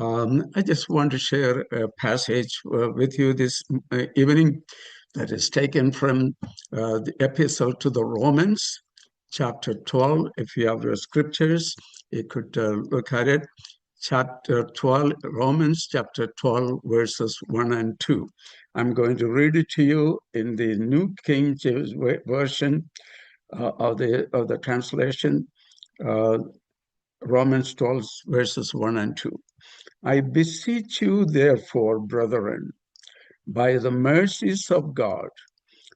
I just want to share a passage with you this evening that is taken from the epistle to the Romans, chapter 12. If you have your scriptures, you could look at it. Chapter 12, Romans chapter 12, verses 1 and 2. I'm going to read it to you in the New King James Version of the translation, Romans 12, verses 1 and 2. I beseech you, therefore, brethren, by the mercies of God,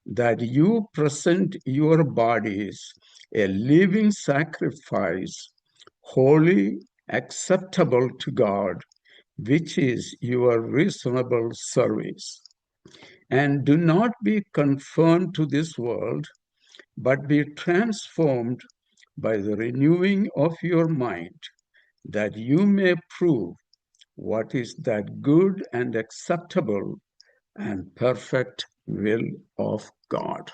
that you present your bodies a living sacrifice, holy, acceptable to God, which is your reasonable service. And do not be conformed to this world, but be transformed by the renewing of your mind, that you may prove what is that good and acceptable and perfect will of God.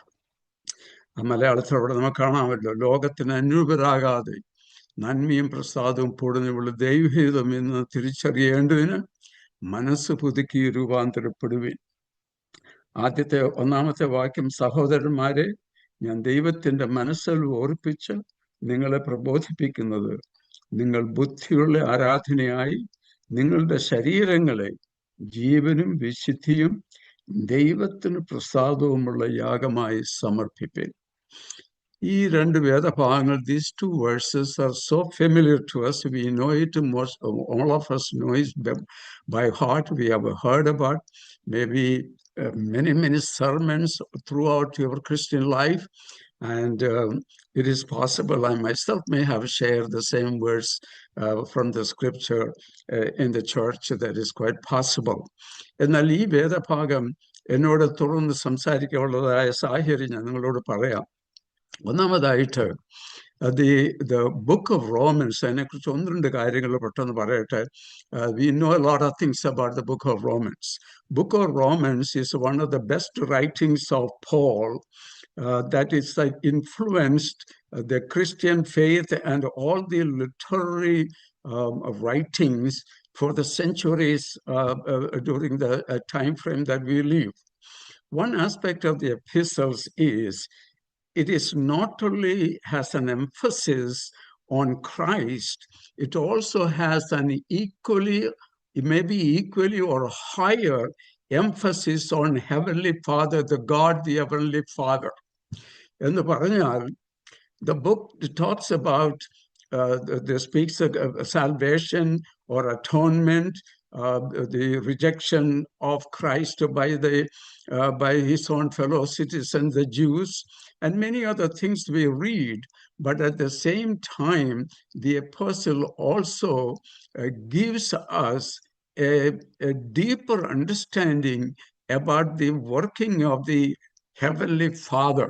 മലയാളത്തിലൂടെ നമുക്ക് കാണാമല്ലോ, ലോകത്തിന് അനുരൂപരാകാതെ നന്മയും പ്രസാദവും പൂർണ്ണതയുള്ള ദൈവഹിതം എന്ന് തിരിച്ചറിയേണ്ടതിന് മനസ്സ് പുതുക്കി രൂപാന്തരപ്പെടുവിൻ. ഒന്നാമത്തെ വാക്യം, സഹോദരന്മാരെ, ഞാൻ ദൈവത്തിൻ്റെ മനസ്സിൽ ഓർപ്പിച്ച് നിങ്ങളെ പ്രബോധിപ്പിക്കുന്നത്, നിങ്ങൾ ബുദ്ധിയുള്ള ആരാധനയായി നിങ്ങളുടെ ശരീരങ്ങളെ ജീവനും വിശുദ്ധിയും ദൈവത്തിന് പ്രസാദവുമുള്ള യാഗമായി സമർപ്പിപ്പിൻ. ഈ രണ്ട് വേദഭാഗങ്ങൾ, these two verses are so familiar to us. We know it, all of us know it by heart. We have heard about maybe many sermons throughout your Christian life. And it is possible I myself may have shared the same words from the scripture in the church. That is quite possible. എന്നാൽ ഈ വേദഭാഗം എന്നോട് തുറന്ന് സംസാരിക്കാനുള്ളതായ സാഹചര്യം ഞാൻ നിങ്ങളോട് പറയാം. ഒന്നാമതായിട്ട് the book of Romans, അതിനെക്കുറിച്ച് ഒന്ന് രണ്ട് കാര്യങ്ങൾ പെട്ടെന്ന് പറയട്ടെ. We know a lot of things about the book of Romans. Book of Romans is one of the best writings of Paul that is influenced the Christian faith and all the literary writings for the centuries during the time frame that we live. One aspect of the epistles is it is not only has an emphasis on Christ, it also has an maybe equally or higher emphasis on Heavenly Father, the God, the Heavenly Father. In the Paranjal, the book talks about, speaks of salvation or atonement, the rejection of Christ by his own fellow citizens, the Jews, and many other things we read. But at the same time, the apostle also gives us a deeper understanding about the working of the Heavenly Father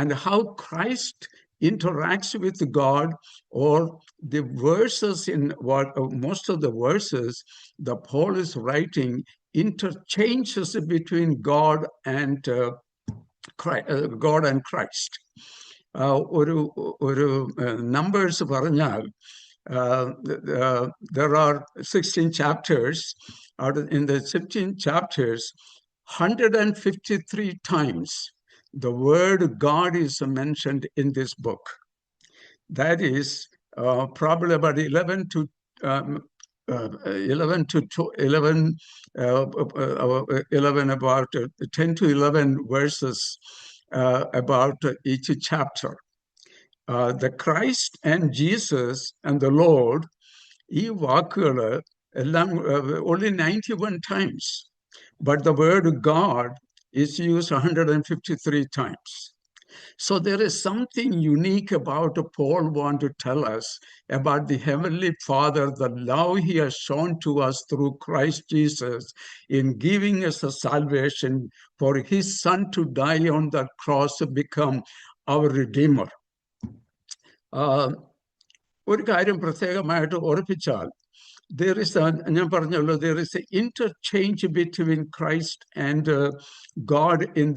and how Christ interacts with God, or the verses in most of the verses that Paul is writing interchanges between God and Christ. ഒരു numbers പറഞ്ഞാൽ, there are 16 chapters. In the 16 chapters, 153 times the word God is mentioned in this book. That is probably about 11 to 10 to 11 verses about each chapter. The Christ and Jesus and the Lord, ഈ വാക്കുകൾ എല്ലാം only 91 times, but the word God is used 153 times. So there is something unique about Paul want to tell us about the Heavenly Father, the love he has shown to us through Christ Jesus in giving us a salvation, for his son to die on the cross to become our Redeemer. ഒരു കാര്യം പ്രത്യേകമായിട്ട് ഓർപ്പിച്ചാൽ, there is an interchange between Christ and God in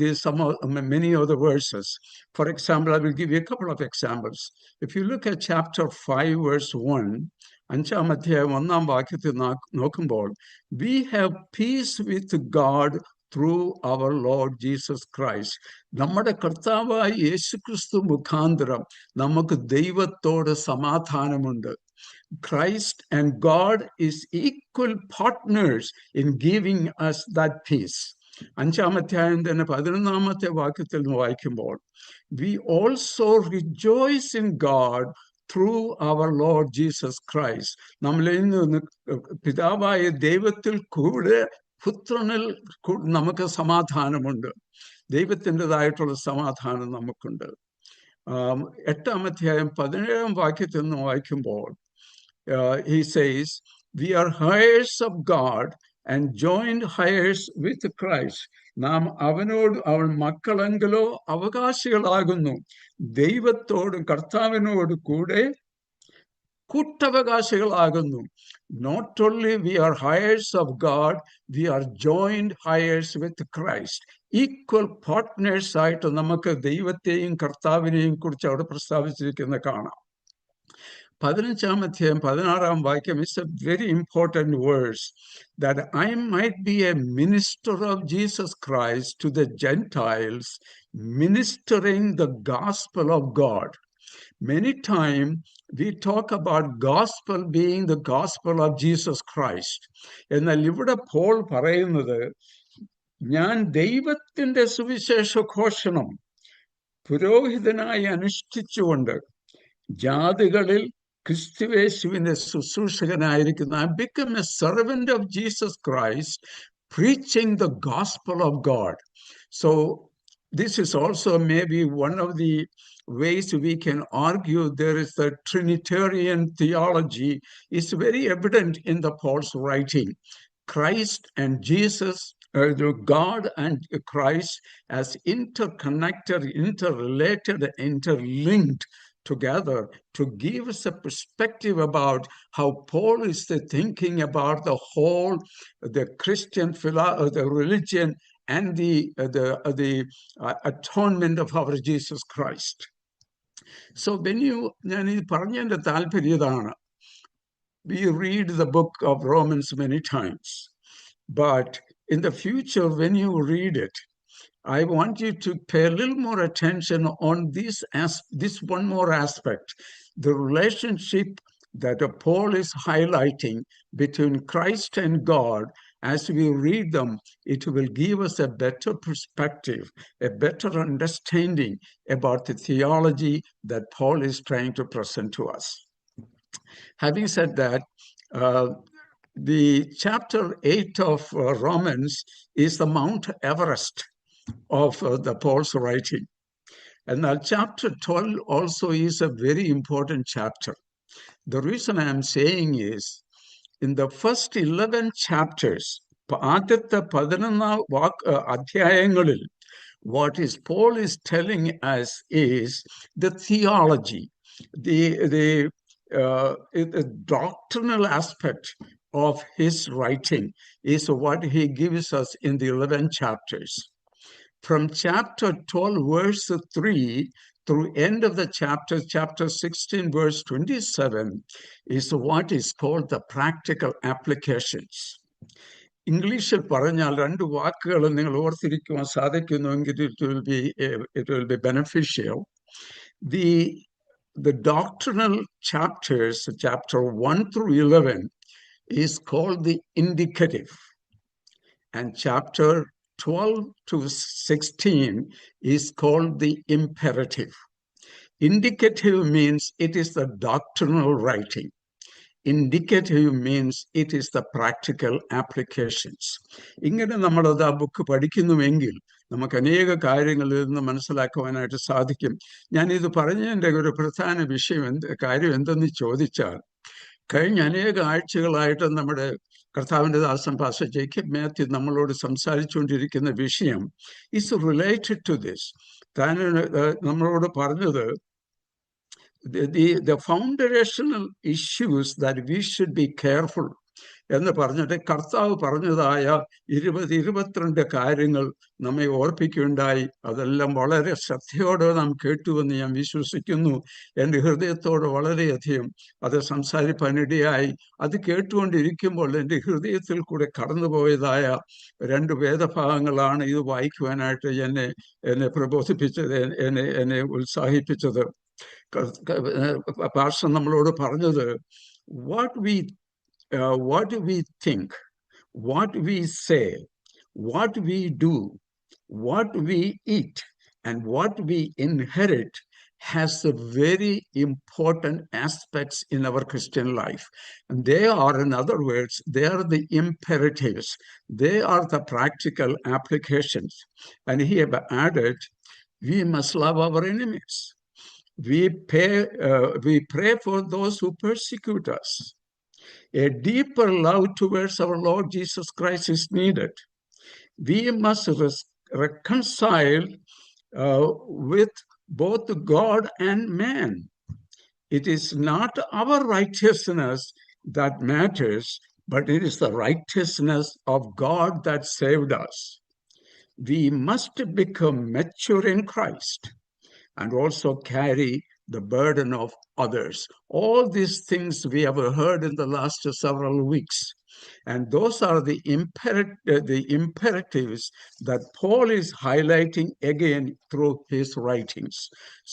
many other verses. For example, I will give you a couple of examples. If you look at chapter 5, verse 1, 5-ാം അധ്യായം 1-ാം വാക്യത്തിൽ നോക്കുമ്പോൾ, we have peace with God through our Lord Jesus Christ. നമ്മുടെ കർത്താവായ യേശുക്രിസ്തു മുഖാന്തരം നമുക്ക് ദൈവത്തോട് സമാധാനമുണ്ട്. Christ and God is equal partners in giving us that peace. 5-ാം അധ്യായം തന്നെ 11-ാമത്തെ വാക്യത്തിൽ നിന്ന് വായിക്കുമ്പോൾ, we also rejoice in God through our Lord Jesus Christ. നമ്മൾ ഇന്ന് പിതാവായ ദൈവത്തിൽ കൂടെ പുത്രനിൽ നമുക്ക് സമാധാനമുണ്ട്. ദൈവത്തിൻ്റെതായിട്ടുള്ള സമാധാനം നമുക്കുണ്ട്. 8-ാം അധ്യായം 17-ാം വാക്യത്തിൽ നിന്ന് വായിക്കുമ്പോൾ, he says, we are heirs of God and joined heirs with Christ. നാം അവനോട്, അവൻ മക്കളെങ്കിലോ അവകാശികളാകുന്നു, ദൈവത്തോടും കർത്താവിനോട് കൂടെ കൂട്ടവകാശികളാകുന്നു. Not only we are heirs of God, we are joined heirs with Christ. Equal partners ആയിട്ട് നമുക്ക് ദൈവത്തെയും കർത്താവിനെയും കുറിച്ച് അവിടെ പ്രസ്താവിച്ചിരിക്കുന്നത് കാണാം. 15-ാം അധ്യായം 16-ാം വാക്യം is a very important verse, that I might be a minister of Jesus Christ to the Gentiles, ministering the gospel of God. Many times we talk about gospel being the gospel of Jesus Christ. എന്നാൽ ഇവിടെ Paul പറയുന്നത്, ഞാൻ ദൈവത്തിൻ്റെ സുവിശേഷ ഘോഷണം പുരോഹിതനായി അനുഷ്ഠിച്ചുകൊണ്ട് ജാതികളിൽ ക്രിസ്തുയേശുവിന്റെ ശുശ്രൂഷകനായിരിക്കുന്ന, I become a servant of Jesus Christ, preaching the gospel of God. So this is also maybe one of the ways we can argue there is the Trinitarian theology is very evident in the Paul's writing. Christ and Jesus, God and Christ as interconnected, interrelated, interlinked together to give us a perspective about how Paul is thinking about the whole, the Christian the religion and the atonement of our Jesus Christ. So when ഞാൻ ഈ പറഞ്ഞതിൻ്റെ താല്പര്യം ഇതാണ്, we read the book of Romans many times, but in the future when you read it, I want you to pay a little more attention on this one more aspect, the relationship that Paul is highlighting between Christ and God. As we read them, it will give us a better perspective, a better understanding about the theology that Paul is trying to present to us. Having said that, the chapter 8 of Romans is the Mount Everest of the Paul's writing. And now chapter 12 also is a very important chapter. The reason I am saying is, in the first 11 chapters, ആദ്യത്തെ 11 അധ്യായങ്ങളിൽ, what is Paul is telling us is the theology, the doctrinal aspect of his writing is what he gives us in the 11 chapters. From chapter 12, verse 3 through end of the chapter 16, verse 27, is what is called the practical applications. ഇംഗ്ലീഷിൽ പറഞ്ഞാൽ 2 വാക്കുകൾ നിങ്ങൾ ഓർത്തിരിക്കുവാൻ സാധിക്കുന്നുവെങ്കിൽ it will be beneficial. The doctrinal chapters, chapter 1 through 11, is called the indicative, and chapter 12 to 16 is called the imperative. Indicative means it is the doctrinal writing. Indicative means it is the practical applications. ഇങ്ങനെ നമ്മളത് ആ book പഠിക്കുന്നുവെങ്കിൽ നമുക്ക് അനേക കാര്യങ്ങളിൽ നിന്ന് മനസ്സിലാക്കുവാനായിട്ട് സാധിക്കും. ഞാനിത് പറഞ്ഞതിൻ്റെ ഒരു പ്രധാന കാര്യം എന്തെന്ന് ചോദിച്ചാൽ, കഴിഞ്ഞ അനേക ആഴ്ചകളായിട്ട് നമ്മുടെ കർത്താവിൻ്റെ ദാസൻ പാസ്റ്റർ ജേക്കബ് മാത്യു നമ്മളോട് സംസാരിച്ചുകൊണ്ടിരിക്കുന്ന വിഷയം is related to this. താൻ നമ്മളോട് പറഞ്ഞത്, the foundational issues that we should be careful എന്ന് പറഞ്ഞിട്ട് കർത്താവ് പറഞ്ഞതായ 22 കാര്യങ്ങൾ നമ്മെ ഓർപ്പിക്കുകയുണ്ടായി. അതെല്ലാം വളരെ ശ്രദ്ധയോടെ നാം കേട്ടുവെന്ന് ഞാൻ വിശ്വസിക്കുന്നു. എൻ്റെ ഹൃദയത്തോട് വളരെയധികം അത് സംസാരിപ്പാനിടയായി. അത് കേട്ടുകൊണ്ടിരിക്കുമ്പോൾ എൻ്റെ ഹൃദയത്തിൽ കൂടെ കടന്നുപോയതായ 2 വേദഭാഗങ്ങളാണ് ഇത് വായിക്കുവാനായിട്ട് എന്നെ പ്രബോധിപ്പിച്ചത്, എന്നെ ഉത്സാഹിപ്പിച്ചത്. പാസ്റ്റർ നമ്മളോട് പറഞ്ഞത്, what we think, what we say, what we do, what we eat, and what we inherit has a very important aspects in our Christian life. And they are, in other words, they are the imperatives. They are the practical applications. And he have added, we must love our enemies. We pray for those who persecute us. A deeper love towards our Lord Jesus Christ is needed. We must reconcile with both God and man. It is not our righteousness that matters, but it is the righteousness of God that saved us. We must become mature in Christ and also carry the burden of others. All these things we have heard in the last several weeks. And those are the imperatives that Paul is highlighting again through his writings.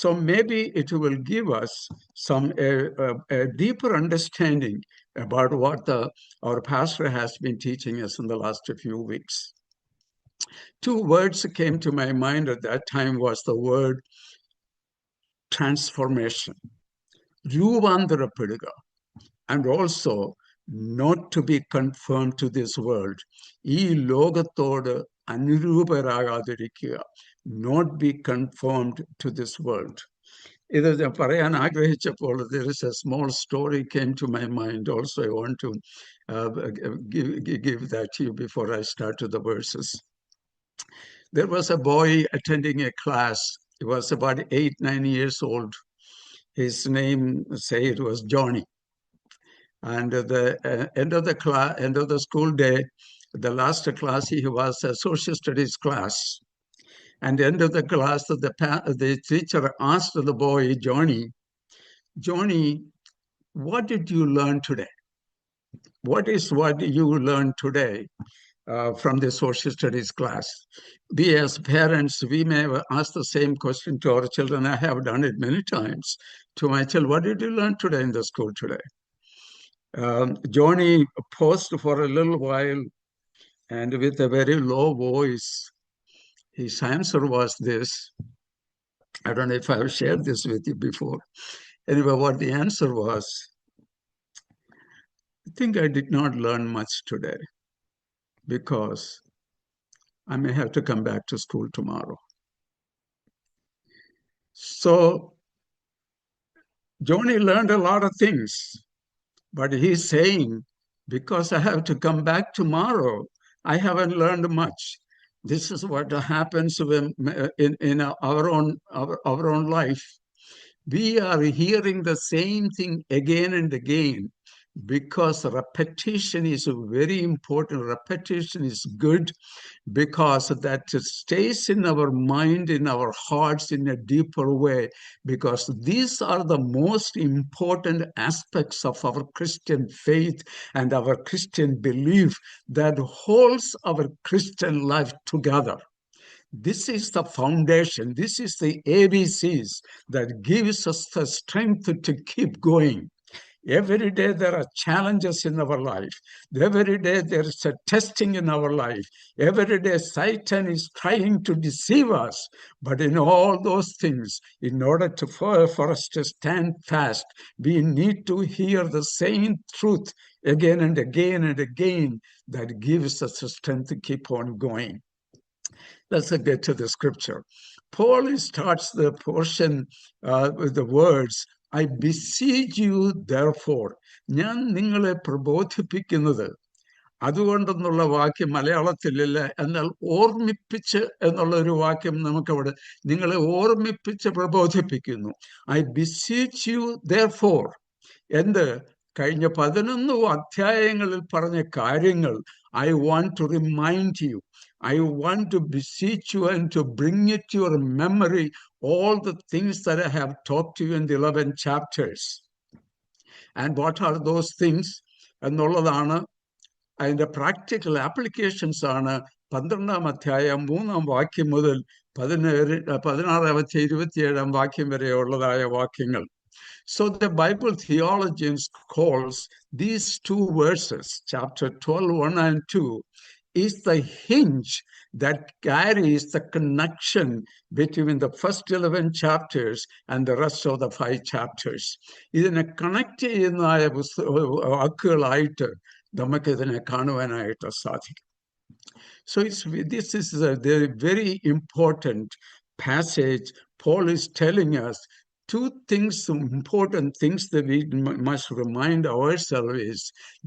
So maybe it will give us a deeper understanding about what our pastor has been teaching us in the last few weeks. 2 words came to my mind at that time was the word transformation, രൂപാന്തരപ്പെടുക, and also not to be conformed to this world. ഈ ലോകത്തോട് അനുരൂപരാകാതിരിക്കുക, not be conformed to this world. ഇത് ഞാൻ പറയാൻ ആഗ്രഹിച്ചപ്പോൾ there is a small story came to my mind also. I want to give that to you before I start to the verses. There was a boy attending a class. He was about 8-9 years old. His name, say it was Johnny. And at the end of the school day, the last class, he was a social studies class. And end of the class, the teacher asked the boy, Johnny, what did you learn today? What you learned today from the social studies class? We as parents, we may ask the same question to our children. I have done it many times to my children. What did you learn today in the school today? Johnny paused for a little while, and with a very low voice, his answer was this. I don't know if I've shared this with you before. Anyway, what the answer was, I think I did not learn much today because I may have to come back to school tomorrow. So Johnny learned a lot of things, but he's saying, because I have to come back tomorrow, I haven't learned much. This is what happens in our own life. We are hearing the same thing again and again because repetition is very important. Repetition is good because that stays in our mind, in our hearts in a deeper way, because these are the most important aspects of our Christian faith and our Christian belief that holds our Christian life together. This is the foundation. This is the ABCs that gives us the strength to keep going. Every day there are challenges in our life. Every day there is a testing in our life. Every day Satan is trying to deceive us. But in all those things, in order for us to stand fast, we need to hear the same truth again and again and again that gives us the strength to keep on going. Let's get to the scripture. Paul starts the portion with the words, I beseech you therefore. ഞാൻ നിങ്ങളെ പ്രബോധിപ്പിക്കുന്നത്. അതുകൊണ്ടെന്നുള്ള വാക്യം മലയാളത്തിലില്ല, എന്നാൽ ഓർമ്മിപ്പിച്ച് എന്നുള്ള ഒരു വാക്യം നമുക്കവിടെ, നിങ്ങളെ ഓർമ്മിപ്പിച്ച് പ്രബോധിപ്പിക്കുന്നു. I beseech you therefore. എന്ത്? കഴിഞ്ഞ 11 അധ്യായങ്ങളിൽ പറഞ്ഞ കാര്യങ്ങൾ I want to remind you. I want to beseech you and to bring it to your memory, all the things that I have talked to you in the 11 chapters. And what are those things? എന്നുള്ളതാണ് അതിൻ്റെ practical applications ആണ് 12-ാം അധ്യായം 3-ാം വാക്യം മുതൽ 16-ാം അധ്യായം 27-ാം വാക്യം വരെയുള്ളതായ വാക്യങ്ങൾ. So the Bible theologians calls these two verses, chapter 12, 1 and 2, is the hinge that carries the connection between the first 11 chapters and the rest of the 5 chapters. ഇതിനെ കണക്ട് ചെയ്യുന്നതായ വാക്കുകളായിട്ട് നമുക്കിതിനെ കാണുവാനായിട്ട് സാധിക്കും. So this is a very important passage. Paul is telling us two things, important things that we must remind ourselves is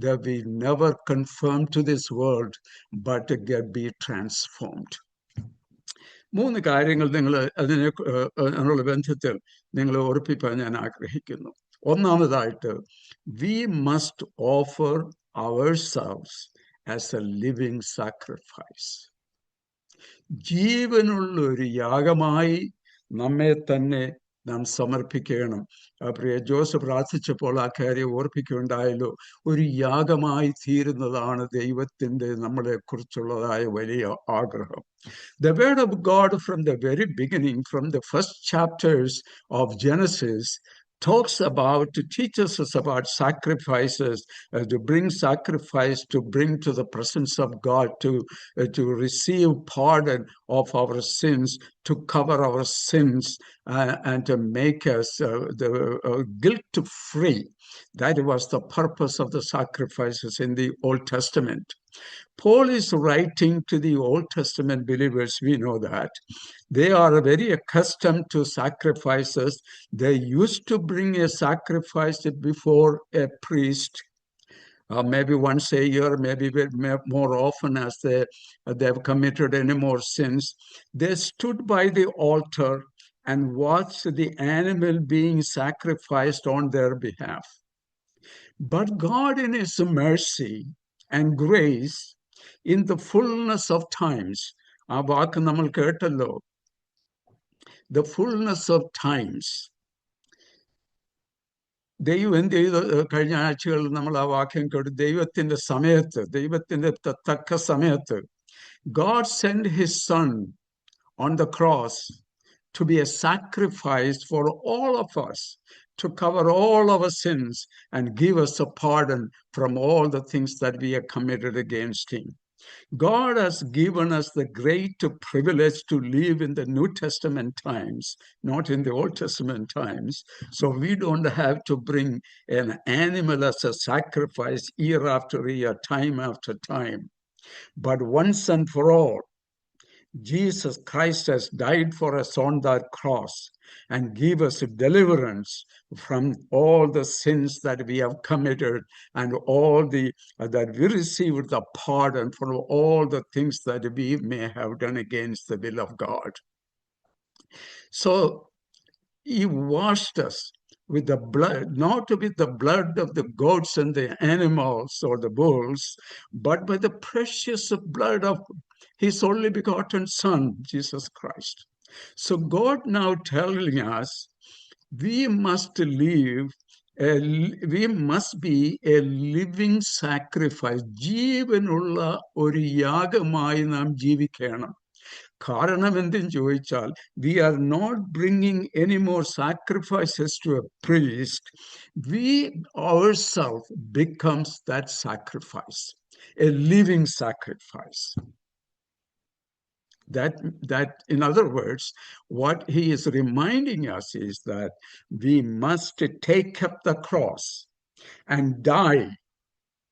that we never conform to this world, but be transformed. 3 കാര്യങ്ങൾ നിങ്ങൾ അതിനുള്ള ബന്ധത്തിൽ നിങ്ങൾ ഓർപ്പിക്കാൻ ഞാൻ ആഗ്രഹിക്കുന്നു. ഒന്നാമതായിട്ട്, we must offer ourselves as a living sacrifice. ജീവനുള്ള ഒരു യാഗമായി നമ്മെ തന്നെ നാം സമർപ്പിക്കണം. പ്രിയ ജോസഫ് പ്രാർത്ഥിച്ചപ്പോൾ ആ കാര്യം ഓർപ്പിക്കുകയുണ്ടായല്ലോ. ഒരു യാഗമായി തീരുന്നതാണ് ദൈവത്തിൻ്റെ നമ്മളെ കുറിച്ചുള്ളതായ വലിയ ആഗ്രഹം. The word of God from the very beginning, from the first chapters of Genesis, talks about, to teach us about sacrifices, to bring sacrifice, to bring to the presence of God, to receive pardon of our sins, to cover our sins, and to make us guilt-free. That was the purpose of the sacrifices in the Old Testament. Paul is writing to the Old Testament believers. We know that they are very accustomed to sacrifices. They used to bring a sacrifice before a priest, maybe once a year, maybe more often as they've committed any more sins. They stood by the altar and watched the animal being sacrificed on their behalf. But God, in His mercy and grace, in the fullness of times, ആ വാക്ക് നമ്മൾ കേട്ടല്ലോ, the fullness of times. ദൈവം എന്ത് ചെയ്ത് കഴിഞ്ഞ ആഴ്ചകളിൽ നമ്മൾ ആ വാക്യം കേട്ടു. ദൈവത്തിൻ്റെ സമയത്ത്, ദൈവത്തിൻ്റെ തക്ക സമയത്ത്, God sent His Son on the cross to be a sacrifice for all of us, to cover all our sins and give us a pardon from all the things that we have committed against Him. God has given us the great privilege to live in the New Testament times, not in the Old Testament times. So we don't have to bring an animal as a sacrifice year after year, time after time. But once and for all, Jesus Christ has died for us on that cross and give us deliverance from all the sins that we have committed and all that we received the pardon for all the things that we may have done against the will of God. So He washed us with the blood, not with the blood of the goats and the animals or the bulls, but by the precious blood of His only begotten Son, Jesus Christ. So God now telling us we must be a living sacrifice. ജീവനുള്ള ഒരു യാഗമായി നാം ജീവിക്കണം. കാരണം എന്തെന്ന് ചോദിച്ചാൽ, we are not bringing any more sacrifices to a priest. We ourselves becomes that sacrifice, a living sacrifice. That in other words, what he is reminding us is that we must take up the cross and die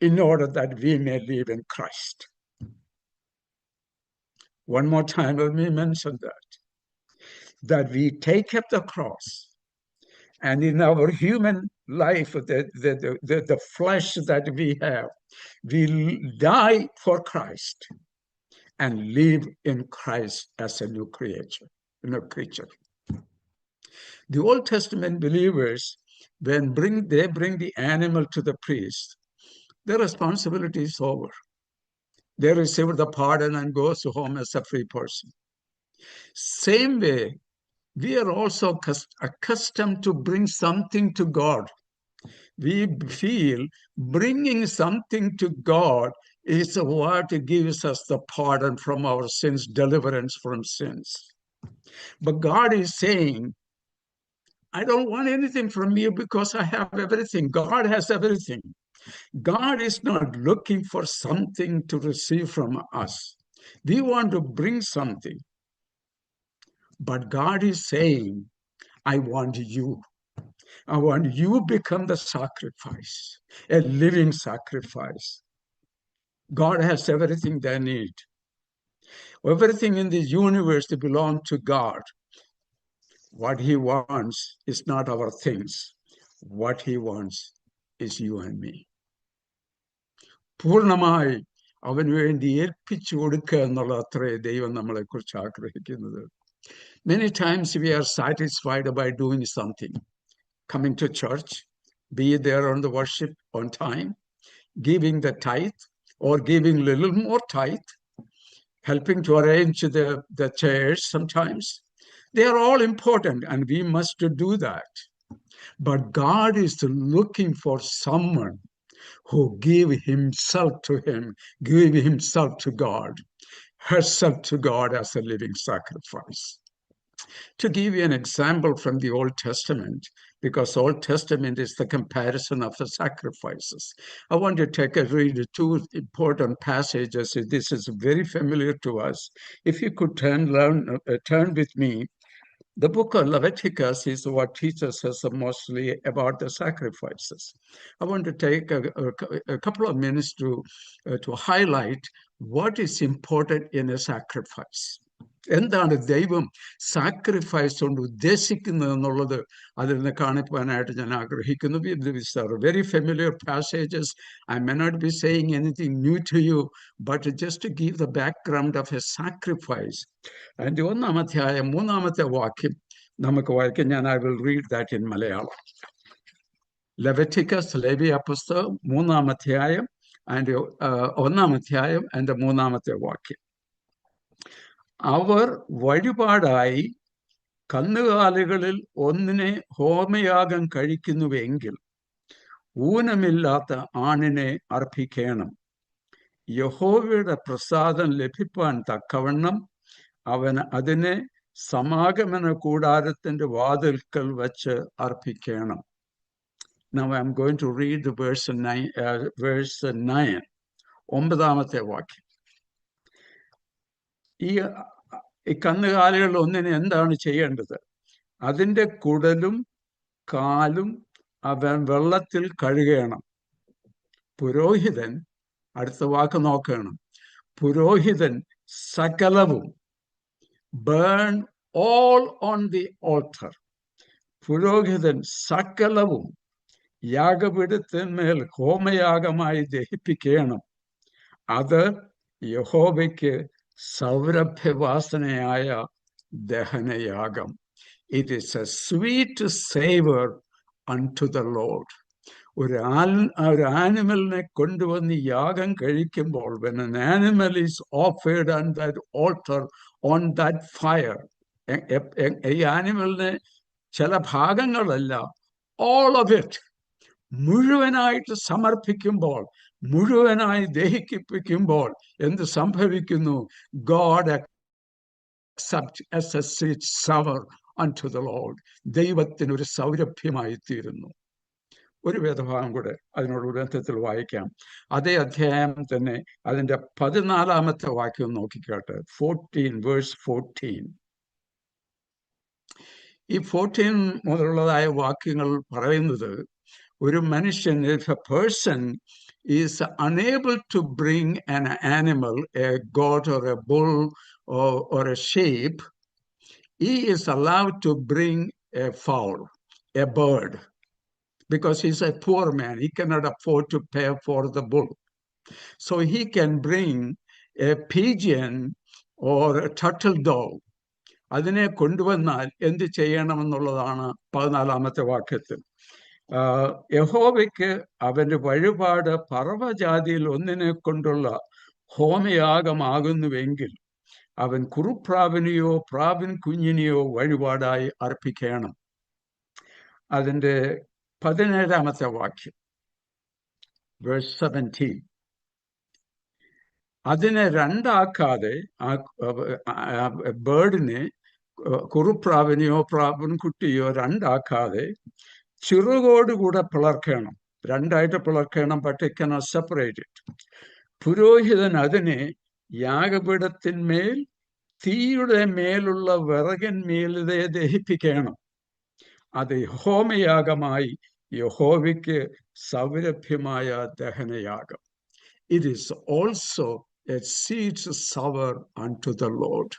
in order that we may live in Christ. One more time, let me mention that we take up the cross, and in our human life, the flesh that we have, we die for Christ and live in Christ as a new creature. The Old Testament believers, when they bring the animal to the priest, their responsibility is over. They receive the pardon and goes home as a free person. Same way, we are also accustomed to bring something to God. We feel bringing something to God is what gives us the pardon from our sins, deliverance from sins. But God is saying, I don't want anything from you because I have everything. God has everything. God is not looking for something to receive from us. We want to bring something. But God is saying, I want you. I want you to become the sacrifice, a living sacrifice. God has everything they need. Everything in this universe belongs to God. What he wants is not our things. What he wants is you and me. പൂർണ്ണമായി അവന് വേണ്ടി ഏൽപ്പിച്ചു കൊടുക്കുക എന്നുള്ള അത്രേ ദൈവം നമ്മളെക്കുറിച്ച് ആഗ്രഹിക്കുന്നത്. Many times we are satisfied by doing something, coming to church, be there on the worship on time, giving the tithe or giving a little more tithe, helping to arrange the chairs sometimes. They are all important and we must do that. But God is looking for someone who gave himself to him, gave himself to God, herself to God as a living sacrifice. To give you an example from the Old Testament, because Old Testament is the comparison of the sacrifices, I want to read two important passages. This is very familiar to us. If you could turn with me. The book of Leviticus is what teaches us mostly about the sacrifices. I want to take a couple of minutes to highlight what is important in a sacrifice. എന്താണ് ദൈവം sacrifice കൊണ്ട് ഉദ്ദേശിക്കുന്നത് എന്നുള്ളത് അതിൽ നിന്ന് കാണിക്കാനായിട്ട് ഞാൻ ആഗ്രഹിക്കുന്നു. These are very familiar passages. I may not be saying anything new to you, but just to give the background of a sacrifice. And 1-ാം അധ്യായം 3-ാമത്തെ വാക്യം നമുക്ക് വായിക്കാം. ഞാൻ I will read that in Malayalam. Leviticus, ലേവ്യ പുസ്തകം 3-ാം അധ്യായം and 1-ാം അധ്യായം and 3-ാമത്തെ വാക്യം. അവർ വഴിപാടായി കന്നുകാലികളിൽ ഒന്നിനെ ഹോമയാഗം കഴിക്കുന്നുവെങ്കിൽ ഊനമില്ലാത്ത ആണിനെ അർപ്പിക്കണം. യഹോവയുടെ പ്രസാദം ലഭിപ്പാൻ തക്കവണ്ണം അവൻ അതിനെ സമാഗമന കൂടാരത്തിന്റെ വാതിൽക്കൽ വച്ച് അർപ്പിക്കണം. Now I am going to read the verse 9, 9-ാമത്തെ വാക്യം. ഈ കന്നുകാലികൾ ഒന്നിനെ എന്താണ് ചെയ്യേണ്ടത്? അതിൻ്റെ കുടലും കാലും അവൻ വെള്ളത്തിൽ കഴുകണം. പുരോഹിതൻ, അടുത്ത വാക്ക് നോക്കണം, പുരോഹിതൻ സകലവും, burn all on the altar. പുരോഹിതൻ സകലവും യാഗപീഠത്തിന്മേൽ ഹോമയാഗമായി ദഹിപ്പിക്കണം. അത് യഹോവയ്ക്ക് സൗരഭ്യവാസനയായ ദഹനയാഗം. It is a sweet savor unto the Lord. ഒരു ആനിമലിനെ കൊണ്ടുവന്ന് യാഗം കഴിക്കുമ്പോൾ, when an animal is offered on that altar, on that fire, ഈ ആനിമലിനെ ചില ഭാഗങ്ങളല്ല, all of it മുഴുവനായിട്ട് സമർപ്പിക്കുമ്പോൾ, മുഴുവനായി ദഹിപ്പിക്കുമ്പോൾ എന്ത് സംഭവിക്കുന്നു? God accepts as a sweet savor unto the Lord. ദൈവത്തിന് ഒരു സൗരഭ്യമായി തീരുന്നു. ഒരു വേദഭാഗം കൂടെ അതിനോട് ബന്ധത്തിൽ വായിക്കാം. അതേ അധ്യായം തന്നെ അതിൻ്റെ 14-ാമത്തെ വാക്യം നോക്കിക്കാട്ടെ. 14, verse 14. ഈ 14 മുതലുള്ളതായ വാക്യങ്ങൾ പറയുന്നത്, ഒരു മനുഷ്യൻ, if a person is unable to bring an animal, a goat or a bull or a sheep, he is allowed to bring a fowl, a bird, because he's a poor man. He cannot afford to pay for the bull. So he can bring a pigeon or a turtle dove. അതിനെ കൊണ്ടുവന്നാൽ എന്ത് ചെയ്യണമെന്നുള്ളതാണ് 14-ാമത്തെ വാക്യത്തിൽ. യഹോവയ്ക്ക് അവന്റെ വഴിപാട് പർവ്വജാതിയിൽ ഒന്നിനെ കൊണ്ടുള്ള ഹോമയാഗമാകുന്നുവെങ്കിൽ അവൻ കുറുപ്രാവിനെയോ പ്രാവിൻ കുഞ്ഞിനെയോ വഴിപാടായി അർപ്പിക്കണം. അതിൻ്റെ 17-ാമത്തെ വാക്യം, verse 17. അതിനെ രണ്ടാക്കാതെ, ആ ബേർഡിനെ, കുറുപ്രാവിനെയോ പ്രാവിൻ കുട്ടിയോ രണ്ടാക്കാതെ ചിറകോടുകൂടെ പിളർക്കണം. രണ്ടായിട്ട് പിളർക്കണം, but it cannot separate it. പുരോഹിതൻ അതിനെ യാഗപീഠത്തിന്മേൽ തീയുടെ മേലുള്ള വിറകിന്മേലിതെ ദഹിപ്പിക്കണം. അത് ഹോമയാഗമായി യഹോവയ്ക്ക് സൗരഭ്യമായ ദഹനയാഗം. It is also a sweet savor unto the Lord.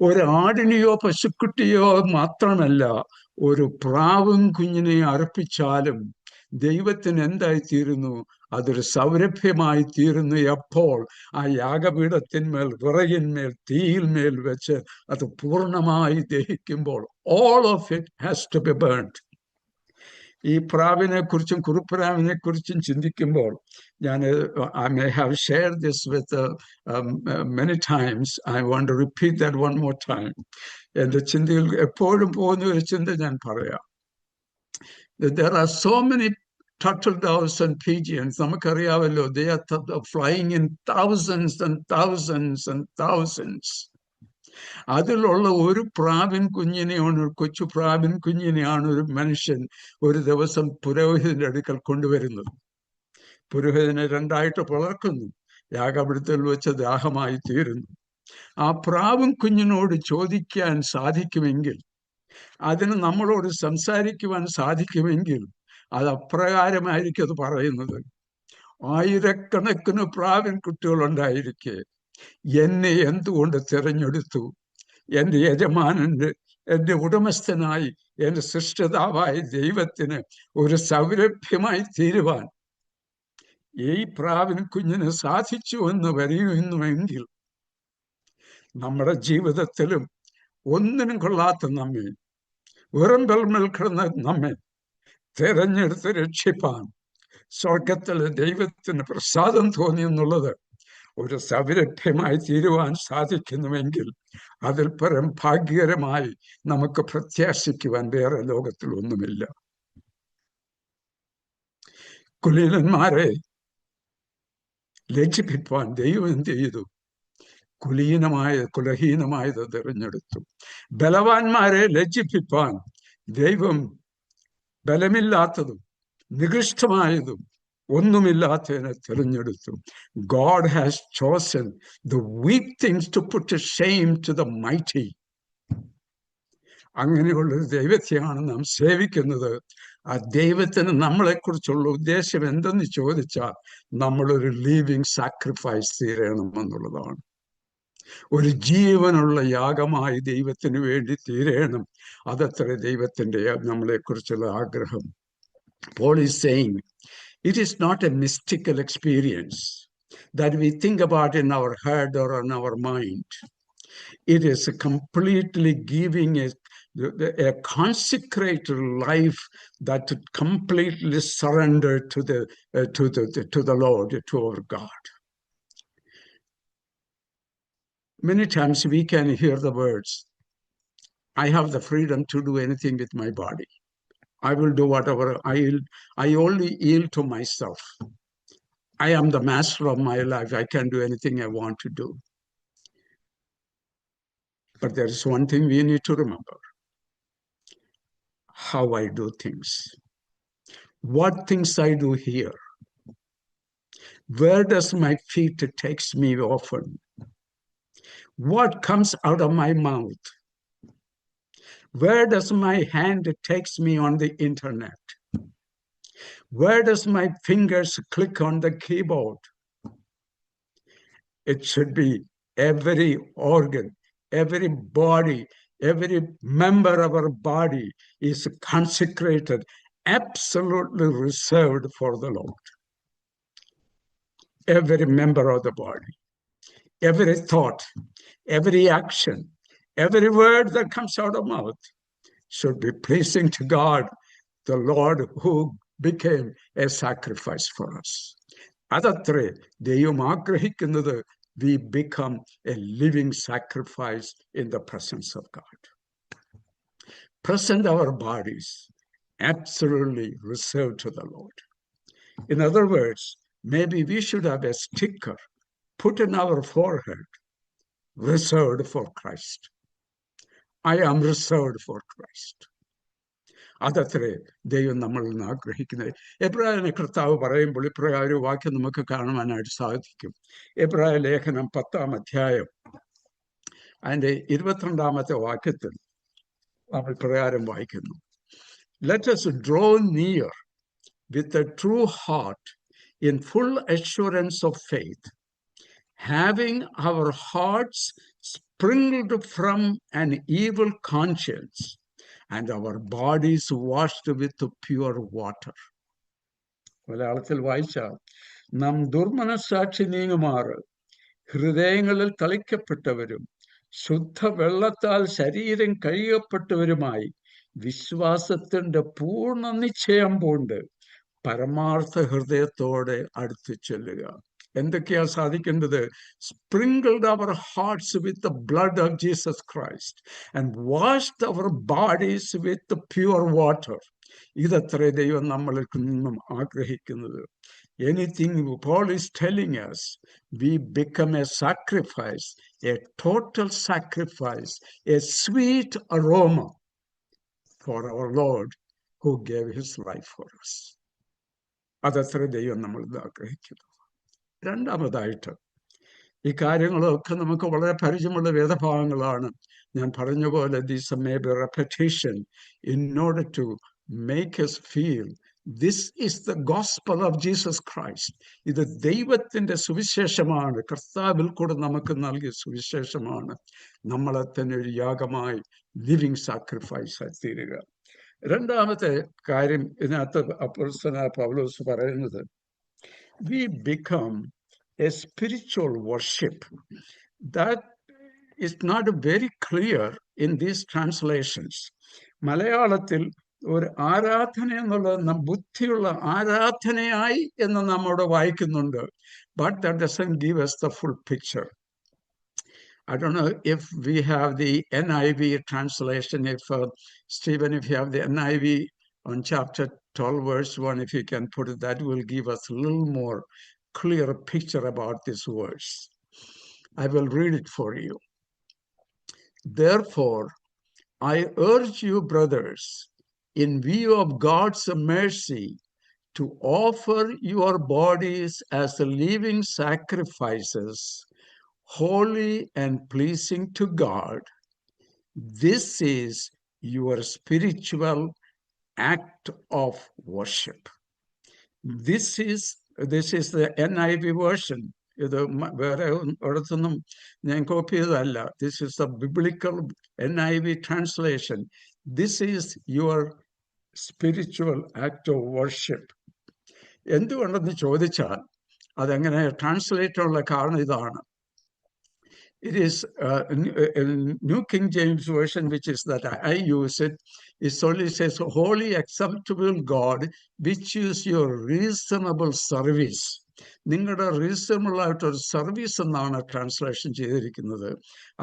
ഒരു ആടിനെയോ പശുക്കുട്ടിയോ മാത്രമല്ല, ഒരു പ്രാവും കുഞ്ഞിനെ അർപ്പിച്ചാലും ദൈവത്തിന് എന്തായിത്തീരുന്നു? അതൊരു സൗരഭ്യമായി തീരുന്നു. എപ്പോൾ? ആ യാഗപീഠത്തിന്മേൽ, വിറകിന്മേൽ, തീയിന്മേൽ വെച്ച് അത് പൂർണ്ണമായി ദഹിക്കുമ്പോൾ. All of it has to be burnt. ഈ പ്രാവിനെ കുറിച്ചും കുറുപ്രാവിനെ കുറിച്ചും ചിന്തിക്കുമ്പോൾ I may have shared this with many times. I want to repeat that one more time. എൻ്റെ ചിന്തയിൽ എപ്പോഴും പോകുന്ന ഒരു ചിന്ത ഞാൻ പറയാം. There are so many turtle doves and pigeons. നമുക്കറിയാമല്ലോ, they are flying in thousands and thousands and thousands. അതിലുള്ള ഒരു പ്രാവിൻ കുഞ്ഞിനെയാണ്, കൊച്ചു പ്രാവിൻ കുഞ്ഞിനെയാണ് ഒരു മനുഷ്യൻ ഒരു ദിവസം പുരോഹിതന്റെ അടുക്കൽ കൊണ്ടുവരുന്നത്. പുരോഹിതനെ രണ്ടായിട്ട് പിളർക്കുന്നു, യാഗപീഠത്തിൽ വെച്ച് ദാഹമായി തീരുന്നു. ആ പ്രാവിൻ കുഞ്ഞിനോട് ചോദിക്കാൻ സാധിക്കുമെങ്കിൽ, അതിന് നമ്മളോട് സംസാരിക്കുവാൻ സാധിക്കുമെങ്കിൽ, അത് അപ്രകാരമായിരിക്കും അത് പറയുന്നത്. ആയിരക്കണക്കിന് പ്രാവിൻ കുട്ടികളുണ്ടായിരിക്കെ എന്നെ എന്തുകൊണ്ട് തിരഞ്ഞെടുത്തു? എൻ്റെ യജമാനന്റെ, എൻ്റെ ഉടമസ്ഥനായി, എൻ്റെ സൃഷ്ടിതാവായ ദൈവത്തിന് ഒരു സൗരഭ്യമായി തീരുവാൻ ഈ പ്രാവിൻ കുഞ്ഞിന് സാധിച്ചു എന്ന് പറയുന്നുവെങ്കിൽ, നമ്മുടെ ജീവിതത്തിലും ഒന്നിനും കൊള്ളാത്ത നമ്മെ, വെറും വെൽമൽ കിടന്ന നമ്മെ തിരഞ്ഞെടുത്ത് രക്ഷിപ്പാൻ സ്വർഗത്തിലെ ദൈവത്തിന് പ്രസാദം തോന്നി എന്നുള്ളത് ഒരു സൗരഭ്യമായി തീരുവാൻ സാധിക്കുന്നുവെങ്കിൽ, അതിൽ പരം ഭാഗ്യകരമായി നമുക്ക് പ്രത്യാശിക്കുവാൻ വേറെ ലോകത്തിൽ ഒന്നുമില്ല. കുലീനന്മാരെ ലജ്ജിപ്പിപ്പാൻ ദൈവം എന്ത് ചെയ്തു? കുലഹീനമായത് തിരഞ്ഞെടുത്തു. ബലവാന്മാരെ ലജ്ജിപ്പിപ്പാൻ ദൈവം ബലമില്ലാത്തതും നികൃഷ്ടമായതും ഒന്നുമില്ലാത്തതിനെ തിരഞ്ഞെടുത്തു. God has chosen the weak things to put to shame to the mighty. അങ്ങനെയുള്ളൊരു ദൈവത്തെയാണ് നാം സേവിക്കുന്നത്. ആ ദൈവത്തിന് നമ്മളെക്കുറിച്ചുള്ള ഉദ്ദേശം എന്തെന്ന് ചോദിച്ചാൽ, നമ്മളൊരു ലിവിങ് സാക്രിഫൈസ് തീരണമെന്നുള്ളതാണ്. ഒരു ജീവനുള്ള യാഗമായി ദൈവത്തിന് വേണ്ടി തീരണം. അതത്ര ദൈവത്തിൻ്റെ നമ്മളെക്കുറിച്ചുള്ള ആഗ്രഹം. Paul is saying, it is not a mystical experience that we think about in our head or in our mind. It is completely giving a consecrated life that completely surrendered to the Lord, to our God. Many times we can hear the words, I have the freedom to do anything with my body. I will do whatever. I only yield to myself. I am the master of my life. I can do anything I want to do. But there is one thing we need to remember: how I do things, what things I do here, where does my feet takes me often, what comes out of my mouth, where does my hand takes me on the internet, where does my fingers click on the keyboard. It should be every organ, every body, every member of our body is consecrated, absolutely reserved for the Lord. Every member of the body, every thought, every action, every word that comes out of mouth should be pleasing to God the Lord who became a sacrifice for us. അതത്രേ ദൈവം ആഗ്രഹിക്കുന്നത്. We become a living sacrifice in the presence of God. Present our bodies absolutely reserved to the Lord. In other words, maybe we should have a sticker put in our forehead, reserved for Christ. I am reserved for Christ. അതത്രേ ദൈവം നമ്മളിൽ നിന്ന് ആഗ്രഹിക്കുന്നത്. എബ്രായനെ കർത്താവ് പറയുമ്പോൾ ഇപ്രകാരം ഒരു വാക്യം നമുക്ക് കാണുവാനായിട്ട് സാധിക്കും. എബ്രായ ലേഖനം 10-ാം അധ്യായം അതിൻ്റെ 22-ാമത്തെ വാക്യത്തിൽ നമ്മൾ പ്രകാരം വായിക്കുന്നു. Let us draw near with a true heart in full assurance of faith, having our hearts sprinkled from an evil conscience and our bodies washed with pure water. മലയാളത്തിൽ വായിച്ചാൽ, നാം ദുർമനസ്സാക്ഷി നീങ്ങുമാറ് ഹൃദയങ്ങളിൽ തളിക്കപ്പെട്ടവരും ശുദ്ധവെള്ളത്താൽ ശരീരം കഴുകപ്പെട്ടവരുമായി വിശ്വാസത്തിന്റെ പൂർണ്ണ നിശ്ചയം കൊണ്ട് പരമാർത്ഥ ഹൃദയത്തോടെ അടുത്തു ചെല്ലുക. എന്തൊക്കെയാ സാധിക്കേണ്ടത്? Sprinkled our hearts with the blood of Jesus Christ and washed our bodies with the pure water. ഇതത്രേ ദൈവം നമ്മളിൽ നിന്നും ആഗ്രഹിക്കുന്നത്. Anything Paul is telling us, we become a sacrifice, a total sacrifice, a sweet aroma for our Lord who gave his life for us. അതത്ര ദൈവം നമ്മൾ ആഗ്രഹിക്കുന്നു. രണ്ടാമതായിട്ട്, ഈ കാര്യങ്ങളൊക്കെ നമുക്ക് വളരെ പരിചയമുള്ള വേദഭാഗങ്ങളാണ്. ഞാൻ പറഞ്ഞ പോലെ these may be repetition in order to make us feel this is the gospel of Jesus Christ. ഇത് ദൈവത്തിന്റെ സുവിശേഷമാണ്, കർത്താവിൽ കൂടെ നമുക്ക് നൽകിയ സുവിശേഷമാണ്. നമ്മളെ തന്നെ ഒരു യാഗമായി ലിവിങ് സാക്രിഫൈസ് ആയി തീരുക. രണ്ടാമത്തെ കാര്യം ഇതിനകത്ത് അപ്പോസ്തലനായ പൗലോസ് പറയുന്നത്, we become a spiritual worship. That is not very clear in these translations. മലയാളത്തിൽ ഒരു ആരാധന എന്നുള്ളത് ബുദ്ധിയുള്ള ആരാധനയായി എന്ന് നമ്മോട് വായിക്കുന്നുണ്ട്. But that doesn't give us the full picture. I don't know if we have the NIV translation. If Stephen, if you have the NIV on chapter 12, verse 1, if you can put it, that will give us a little more clear picture about this verse. I will read it for you. Therefore, I urge you, brothers, in view of God's mercy, to offer your bodies as living sacrifices, holy and pleasing to God. This is your spiritual act of worship. This is the NIV version. ഇത് വേറെ ഒരിടത്തൊന്നും ഞാൻ copy ചെയ്തതല്ല. This is the biblical NIV translation. This is your spiritual act of worship. എന്തുകൊണ്ടെന്ന് ചോദിച്ചാൽ അതെങ്ങനെ translate ഉള്ള കാരണം ഇതാണ്. It is New King James Version, which is that I use it. It only says, holy, acceptable God, which is your reasonable service. നിങ്ങളുടെ reasonable ആയിട്ടൊരു service എന്നാണ് translation ചെയ്തിരിക്കുന്നത്.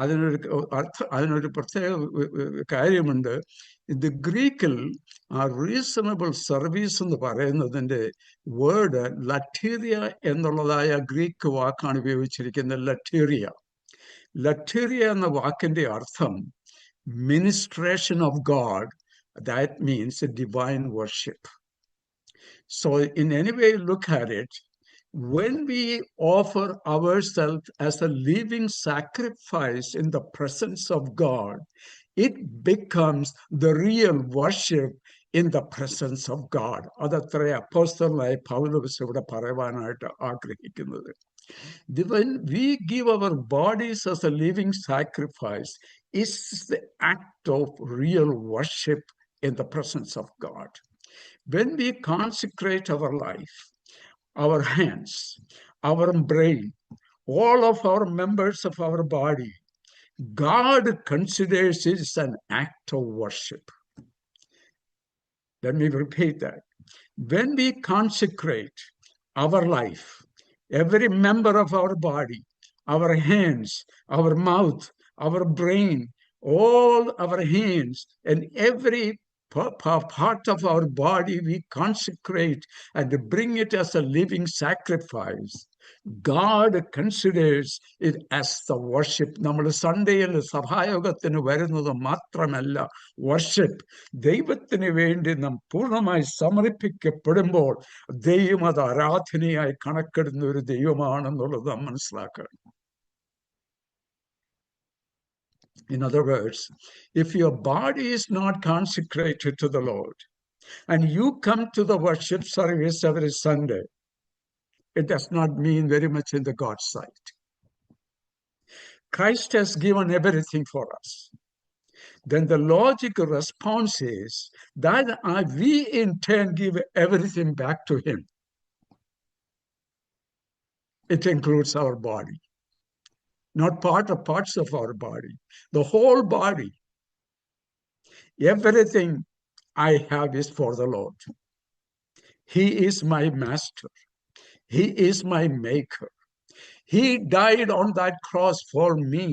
അതിനൊരു പ്രത്യേക കാര്യമുണ്ട്. ഇത് ഗ്രീക്കിൽ ആ റീസണബിൾ സർവീസ് എന്ന് പറയുന്നതിൻ്റെ വേർഡ് ലറ്റീരിയ എന്നുള്ളതായ ഗ്രീക്ക് വാക്കാണ് ഉപയോഗിച്ചിരിക്കുന്നത്. ലറ്റീരിയ എന്ന വാക്കിന്റെ അർത്ഥം ministration of God. That means divine worship. So in any way look at it, when we offer ourselves as a living sacrifice in the presence of God, it becomes the real worship in the presence of God. അതത്ര അപ്പോസ്തലനായ പൗലോസ് ഇവിടെ പറയുവാനായിട്ട് ആഗ്രഹിക്കുന്നത്. When we give our bodies as a living sacrifice, it's the act of real worship in the presence of God. When we consecrate our life, our hands, our brain, all of our members of our body, God considers it as an act of worship. Let me repeat that. When we consecrate our life, every member of our body, our hands, our mouth, our brain, all our hands, and every part of our body we consecrate and bring it as a living sacrifice. God considers it as the worship. നമ്മൾ സൺഡേയിൽ സഭായോഗത്തിന് വരുന്നത് മാത്രമല്ല worship. ദൈവത്തിന് വേണ്ടി നാം പൂർണ്ണമായി സമർപ്പിക്കപ്പെടുമ്പോൾ ദൈവം അത് ആരാധനയായി കണക്കെടുന്ന ഒരു ദൈവമാണെന്നുള്ളത് നാം മനസ്സിലാക്കണം. In other words, if your body is not consecrated to the Lord and you come to the worship service every Sunday, it does not mean very much in the God's sight. Christ has given everything for us. Then the logical response is that we in turn give everything back to him. It includes our body, not parts of our body, the whole body. Everything I have is for the Lord. He is my master. He is my maker. He died on that cross for me.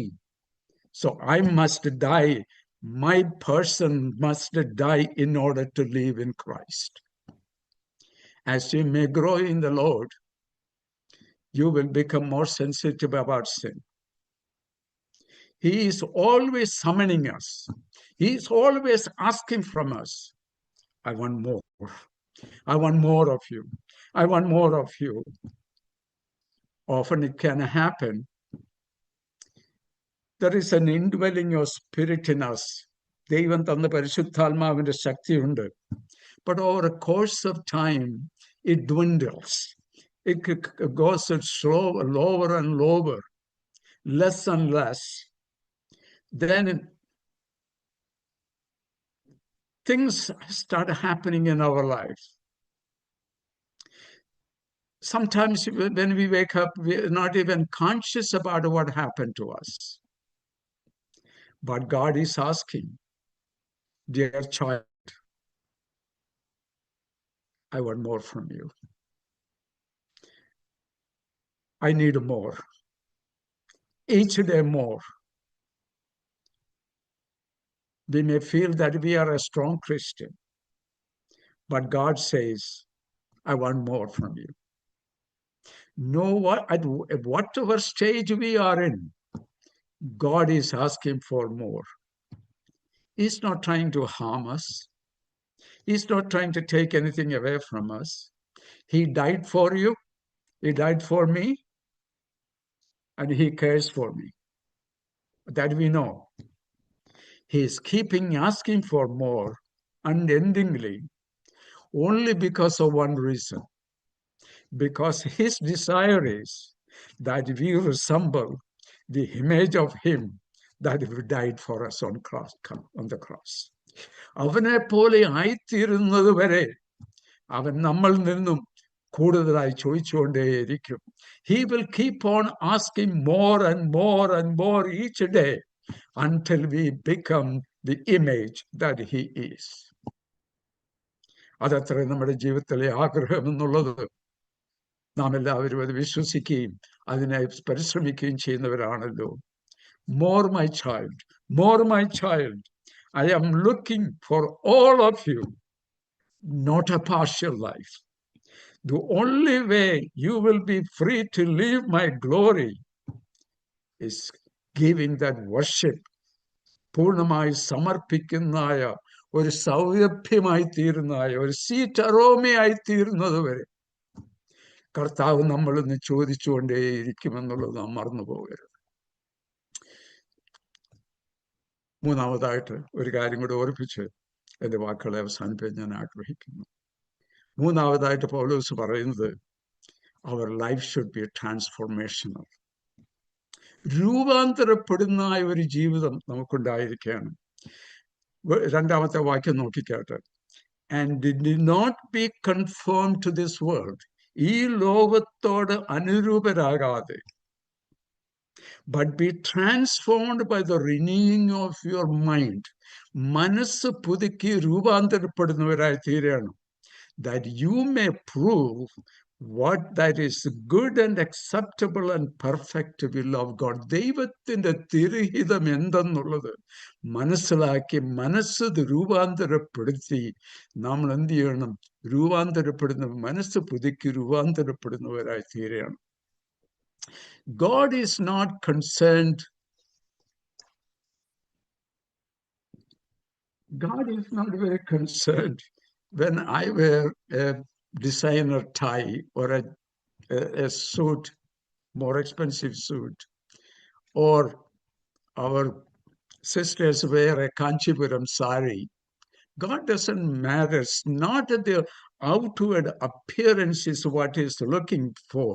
So I must die. My person must die in order to live in Christ. As you may grow in the Lord, you will become more sensitive about sin. He is always summoning us. He is always asking from us, I want more. I want more of you. I want more of you. Often it can happen. There is an indwelling of spirit in us. ദൈവം തന്ന പരിശുദ്ധാത്മാവിന്റെ ശക്തിയുണ്ട്. But over a course of time, it dwindles. It goes slower, lower and lower, less and less. Then things start happening in our life. Sometimes when we wake up, we're not even conscious about what happened to us. But God is asking, dear child, I want more from you. I need more. Each day more. We may feel that we are a strong Christian, but God says, I want more from you. At whatever stage we are in, God is asking for more. He's not trying to harm us. He's not trying to take anything away from us. He died for you. He died for me. And he cares for me. That we know. He is keeping asking for more unendingly only because of one reason. Because his desire is that we resemble the image of him that died for us on the cross. അവനെ പോലെ ആയിത്തീരുന്നത് വരെ അവൻ നമ്മളിൽ നിന്നും കൂടുതലായി ചോദിച്ചുകൊണ്ടേയിരിക്കും. He will keep on asking more and more and more each day until we become the image that he is. അതത്ര നമ്മുടെ ജീവിതത്തിലെ ആഗ്രഹം എന്നുള്ളത്. നാം എല്ലാവരും അത് വിശ്വസിക്കുകയും അതിനായി പരിശ്രമിക്കുകയും ചെയ്യുന്നവരാണല്ലോ. More my child, more my child. I am looking for all of you, not a partial life. The only way you will be free to live my glory is giving that worship. പൂർണ്ണമായി സമർപ്പിക്കുന്നതായ ഒരു സൗരഭ്യമായി തീരുന്നതായ ഒരു seat അരോമയായി തീരുന്നത് വരെ കർത്താവ് നമ്മളിന്ന് ചോദിച്ചുകൊണ്ടേയിരിക്കുമെന്നുള്ളത് നാം മറന്നു പോകരുത്. മൂന്നാമതായിട്ട് ഒരു കാര്യം കൂടെ ഓർപ്പിച്ച് എൻ്റെ വാക്കുകളെ അവസാനിപ്പിക്കാൻ ഞാൻ ആഗ്രഹിക്കുന്നു. മൂന്നാമതായിട്ട് പൗലോസ് പറയുന്നത് our life should be transformational. രൂപാന്തരപ്പെടുന്ന ഒരു ജീവിതം നമുക്കുണ്ടായിരിക്കുകയാണ്. രണ്ടാമത്തെ വാക്യം നോക്കിക്കാട്ടെ. And did not be conformed to this world. ഈ ലോകത്തോട് അനുരൂപരാകാതെ but be transformed by the renewing of your mind. മനസ്സ് പുതുക്കി രൂപാന്തരപ്പെടുന്നവരായി തീരണം. That you may prove what that is good and acceptable and perfect will of God. ദൈവത്തിന്റെ തിരുഹിതം എന്തെന്നുള്ളത് മനസ്സിലാക്കി മനസ്സ് രൂപാന്തരപ്പെടുത്തി നമ്മൾ എന്ത് ചെയ്യണം? രൂപാന്തരപ്പെടുന്ന മനസ്സ് പുതുക്കി രൂപാന്തരപ്പെടുന്നവരായി തീരണം. God is not concerned. God is not very concerned when I wear a designer tie or a suit, more expensive suit, or our sisters wear a Kanchipuram sari. God doesn't matter. It's not the outward appearance is what he's looking for,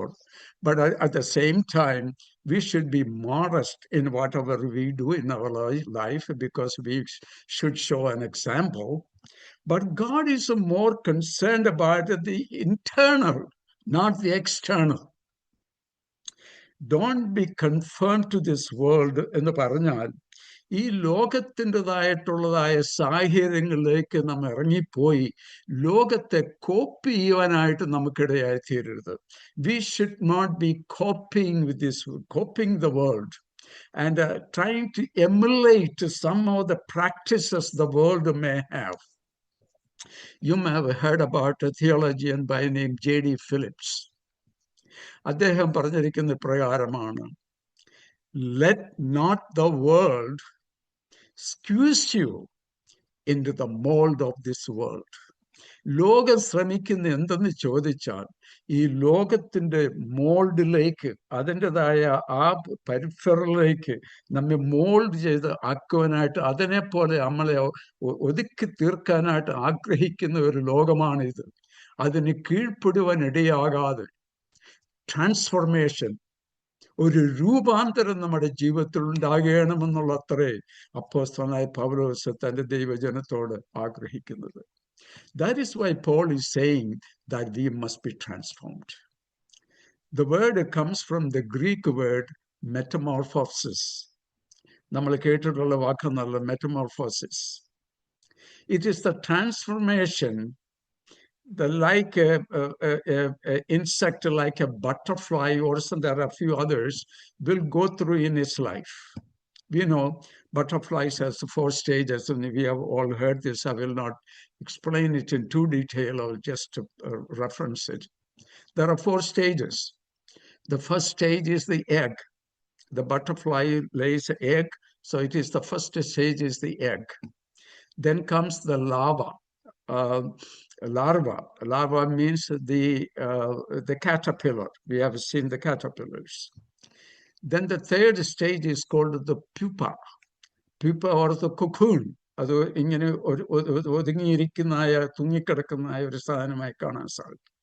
but at the same time, we should be modest in whatever we do in our life, because we should show an example. But God is more concerned about the internal, not the external. Don't be conformed to this world എന്ന് പറഞ്ഞാൽ ഈ ലോകത്തിൻ്റെതായിട്ടുള്ളതായ സാഹചര്യങ്ങളിലേക്ക് നാം ഇറങ്ങിപ്പോയി ലോകത്തെ copy ചെയ്യുവാനായിട്ട് നമുക്കിടയായി തീരരുത്. We should not be copying the world and trying to emulate some of the practices the world may have. You may have heard about a theologian by name J.D. Phillips. അദ്ദേഹം പറഞ്ഞിരിക്കുന്ന പ്രകാരമാണ്, let not the world squeeze you into the mold of this world. ലോകം ശ്രമിക്കുന്ന എന്തെന്ന് ചോദിച്ചാൽ ഈ ലോകത്തിന്റെ മോൾഡിലേക്ക്, അതിൻ്റെതായ ആ പരിഫറലിലേക്ക് നമ്മെ മോൾഡ് ചെയ്ത് ആക്കുവാനായിട്ട്, അതിനെപ്പോലെ നമ്മളെ ഒതുക്കി തീർക്കാനായിട്ട് ആഗ്രഹിക്കുന്ന ഒരു ലോകമാണിത്. അതിന് കീഴ്പ്പെടുവാൻ ഇടയാകാതെ ട്രാൻസ്ഫോർമേഷൻ, ഒരു രൂപാന്തരം നമ്മുടെ ജീവിതത്തിൽ ഉണ്ടാകണമെന്നുള്ള അത്രേ അപ്പോസ്തലനായ പൗലോസ് തന്റെ ദൈവജനത്തോട് ആഗ്രഹിക്കുന്നത്. That is why Paul is saying that we must be transformed. The word comes from the Greek word metamorphosis. നമ്മൾ കേട്ടിട്ടുള്ള വാക്കെന്നല്ല metamorphosis. It is the transformation, like a insect, like a butterfly, or there are a few others, will go through in its life. We know butterflies has 4 stages, and we have all heard this. I will not explain it in too detail, or just reference it. There are 4 stages. The first stage is the egg. The butterfly lays an egg, so it is the first stage is the egg. Then comes the larva. Larva means the caterpillar. We have seen the caterpillars. Then the third stage is called the pupa. Pupa or the cocoon. അത് ഇങ്ങനെ ഒതുങ്ങിയിരിക്കുന്നതായ തൂങ്ങിക്കിടക്കുന്നതായ ഒരു സാധനമായി കാണാൻ സാധിക്കും.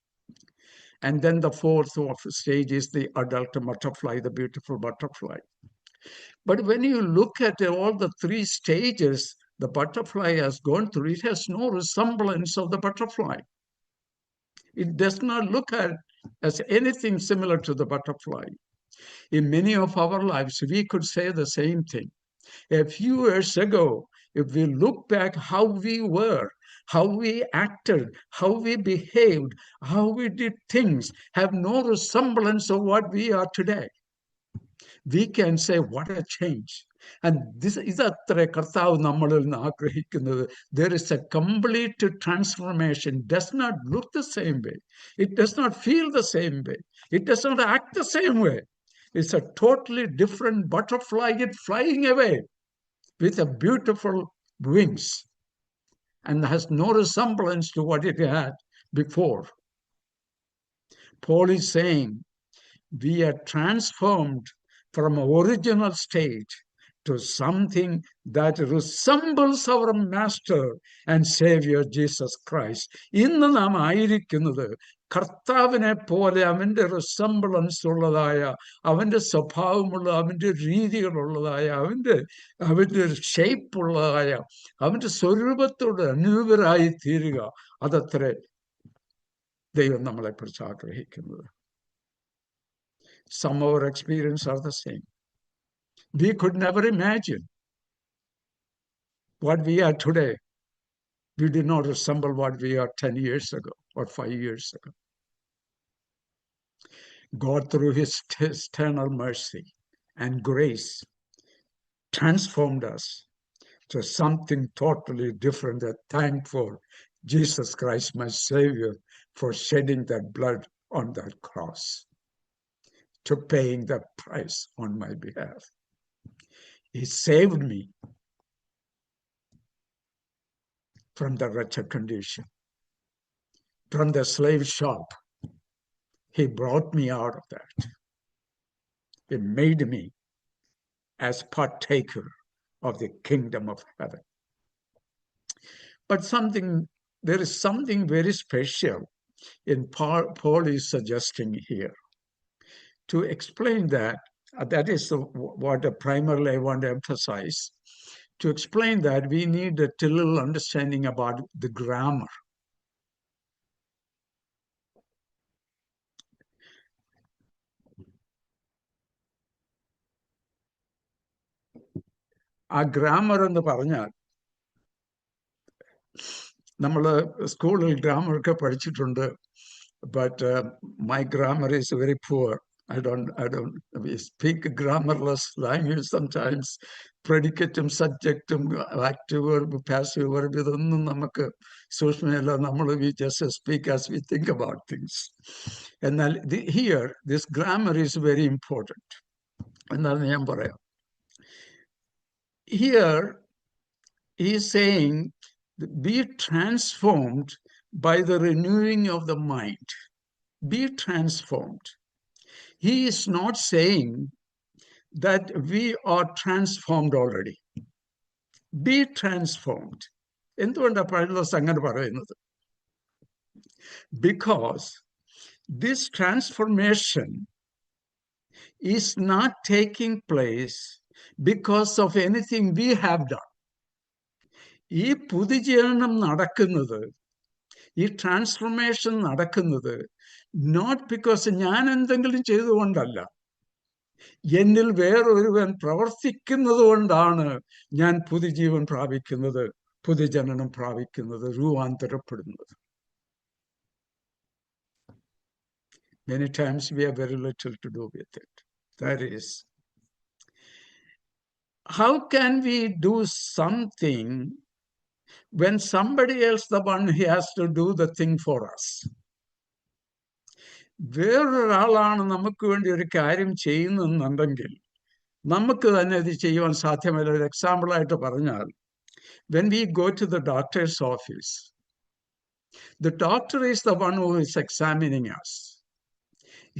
And then the fourth stage is the adult butterfly, the beautiful butterfly. But when you look at all the 3 stages the butterfly has gone through, it has no resemblance of the butterfly. It does not look at as anything similar to the butterfly. In many of our lives, we could say the same thing. A few years ago, if we look back how we were, how we acted, how we behaved, how we did things, have no resemblance of what we are today. We can say, what a change. And this is അത്ര കർത്താവ് നമ്മളിൽ നിന്ന് ആഗ്രഹിക്കുന്നത്. There is a complete transformation. It does not look the same way. It does not feel the same way. It does not act the same way. It's a totally different butterfly. It's flying away with a beautiful wings and has no resemblance to what it had before. Paul is saying we are transformed from an original state to something that resembles our Master and Savior Jesus Christ. ഇന്ന് നാം ആയിരിക്കുന്നത് കർത്താവിനെ പോലെ അവൻ്റെ റിസംബിളൻസ് ഉള്ളതായ, അവൻ്റെ സ്വഭാവമുള്ള, അവൻ്റെ രീതികളുള്ളതായ, അവൻ്റെ ഷേപ്പുള്ളതായ, അവൻ്റെ സ്വരൂപത്തോട് അനുരൂപരായി തീരുക. അതത്രേ ദൈവം നമ്മളെക്കുറിച്ച് ആഗ്രഹിക്കുന്നത്. Some of our experience are the same. We could never imagine what we are today. We did not resemble what we are 10 years ago or 5 years ago. God, through his eternal mercy and grace, transformed us to something totally different. And thankful Jesus Christ, my Savior, for shedding that blood on that cross, to paying the price on my behalf. He saved me from the wretched condition, from the slave shop. He brought me out of that. He made me as partaker of the kingdom of heaven. But there is something very special in Paul is suggesting here. To explain that, that is what primarily I want to emphasize. To explain that, we need a little understanding about the grammar. ആ grammar എന്ന് പറഞ്ഞാൽ നമ്മൾ സ്കൂളിൽ ഗ്രാമറൊക്കെ പഠിച്ചിട്ടുണ്ട്. But my grammar is very poor. We speak grammarless language sometimes. Predicatum, subjectum, active verb, passive verb, ഇതൊന്നും നമുക്ക് സൂക്ഷ്മമല്ല. We just speak as we think about things. എന്നാൽ here, this grammar is very important. എന്നാണ് ഞാൻ പറയാം. Here, he is saying, be transformed by the renewing of the mind. Be transformed. He is not saying that we are transformed already. Be transformed. എന്തുകൊണ്ടാണ് പൗലോസ് അങ്ങനെ പറയുന്നത്? Because this transformation is not taking place because of anything we have done. ഈ പുതുജനനം നടക്കുന്നത്, ഈ transformation നടക്കുന്നത് not because ഞാൻ എന്തെങ്കിലും ചെയ്തുകൊണ്ടല്ല, എന്നിൽ വേറൊരുവൻ പ്രവർത്തിക്കുന്നത് കൊണ്ടാണ് ഞാൻ പുതുജീവൻ പ്രാപിക്കുന്നത്, പുതുജനനം പ്രാപിക്കുന്നത്, രൂപാന്തരപ്പെടുന്നത്. Many times we have very little to do with it. That is, how can we do something when somebody else the one he has to do the thing for us? വേറൊരാളാണ് നമുക്ക് വേണ്ടി ഒരു കാര്യം ചെയ്യുന്നുണ്ടെങ്കിൽ നമുക്ക് തന്നെ ഇത് ചെയ്യുവാൻ സാധ്യമല്ല. ഒരു എക്സാമ്പിളായിട്ട് പറഞ്ഞാൽ, when we go to the doctor's office, the doctor is the one who is examining us.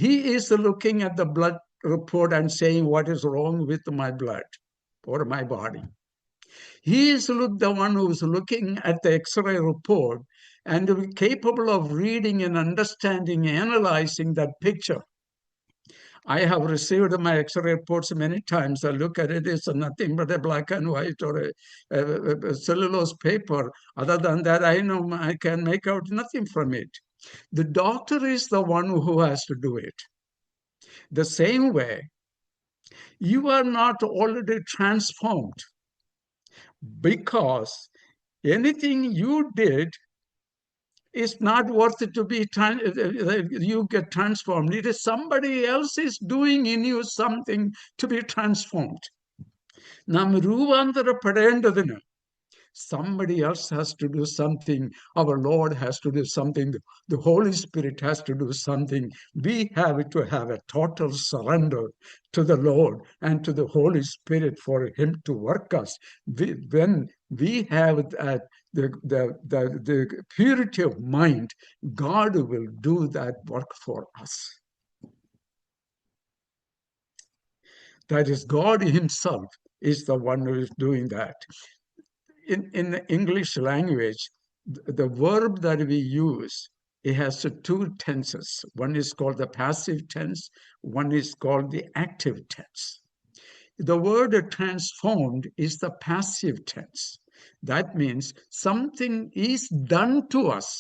He is looking at the blood report and saying what is wrong with my blood or my body. He is the one who is looking at the X-ray report and capable of reading and understanding, analyzing that picture. I have received my X-ray reports many times. I look at it, it's nothing but a black and white or a cellulose paper. Other than that, I know I can make out nothing from it. The doctor is the one who has to do it. The same way, you are not already transformed because anything you did is not worth it to be you get transformed. It is somebody else is doing in you something to be transformed. നാം രൂപാന്തരപ്പെടേണ്ടതിന് somebody else has to do something. Our Lord has to do something. The Holy Spirit has to do something. We have to have a total surrender to the Lord and to the Holy Spirit for him to work us. When we have that, the purity of mind, God will do that work for us. That is, God himself is the one who is doing that. In the English language, the verb that we use, it has two tenses. One is called the passive tense, one is called the active tense. The word transformed is the passive tense. That means something is done to us.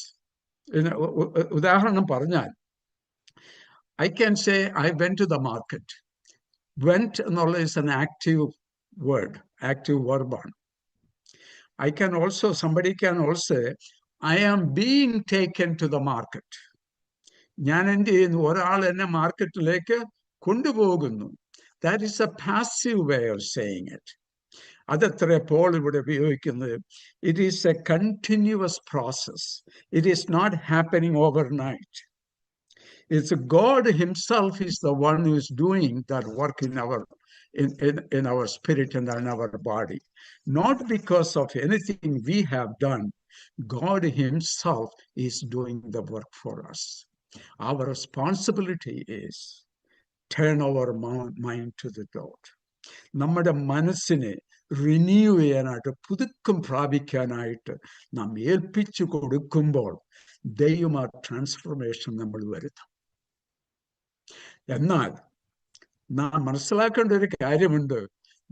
ഉദാഹരണം പറഞ്ഞാൽ, I can say I went to the market. Went എന്നുള്ള is an active word, active verb. Somebody can also say, I am being taken to the market. ഞാൻ എന്ത് ചെയ്യുന്നു? ഒരാൾ എന്നെ മാർക്കറ്റിലേക്ക് കൊണ്ടുപോകുന്നു. That is a passive way of saying it. അതത്ര Paul ഇവിടെ ഉപയോഗിക്കുന്നത്. It is a continuous process. It is not happening overnight. It's God himself is the one who is doing that work in our spirit and in our body. Not because of anything we have done. God himself is doing the work for us. Our responsibility is turn our mind to the Lord. നമ്മുടെ മനസ്സിനെ renew ചെയ്യാനായിട്ട്, പുതുക്കം പ്രാപിക്കാനായിട്ട് നാം ഏൽപ്പിച്ചു കൊടുക്കുമ്പോൾ ദൈവം ആ transformation നമ്മൾ വരുത്തും. എന്നാൽ നാം മനസ്സിലാക്കേണ്ട ഒരു കാര്യമുണ്ട്.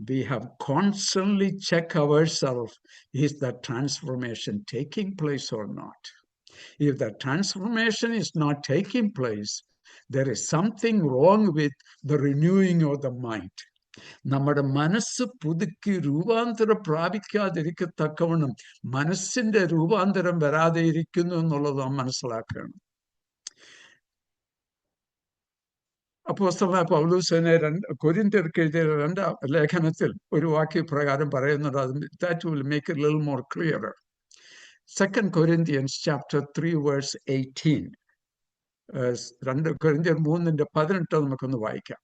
We have constantly check ourselves, is that transformation taking place or not? If the transformation is not taking place, there is something wrong with the renewing of the mind. നമ്മുടെ മനസ്സ് പുതുക്കി രൂപാന്തരം പ്രാപിക്കാതിരിക്കത്തക്കവണ്ണം മനസ്സിന്റെ രൂപാന്തരം വരാതെ ഇരിക്കുന്നു എന്നുള്ളത് നാം മനസ്സിലാക്കണം. അപ്പോസ്തലനായ പൗലോസിനെ കൊരിന്ത്യർക്ക് എഴുതിയ 2-ാം ലേഖനത്തിൽ ഒരു വാക്യപ്രകാരം പറയുന്നുണ്ട്. അത് that will make it a little more clearer. 2 Corinthians chapter 3 verse 18. 2 കൊരിന്ത്യർ 3:18 നമുക്കൊന്ന് വായിക്കാം.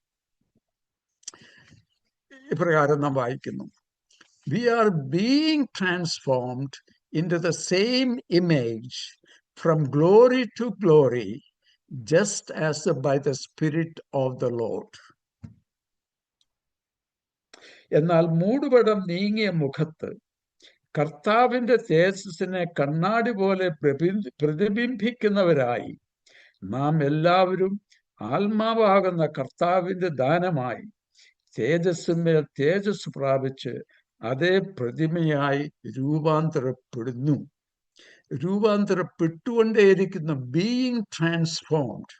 ഇപ്രകാരം നാം വായിക്കുന്നു. We are being transformed into the same image from glory to glory, just as by the Spirit of the Lord. എന്നാൽ മൂടുപടം നീങ്ങിയ മുഖത്ത് കർത്താവിന്റെ തേജസ്സിനെ കണ്ണാടി പോലെ പ്രതിബിംബിക്കുന്നവരായി നാം എല്ലാവരും ആത്മാവാകുന്ന കർത്താവിന്റെ ദാനമായി തേജസ്സിന്മേൽ തേജസ് പ്രാപിച്ച് അതേ പ്രതിമയായി രൂപാന്തരപ്പെടുന്നു. രൂപാന്തരപ്പെട്ടുകൊണ്ടേയിരിക്കുന്ന, being transformed.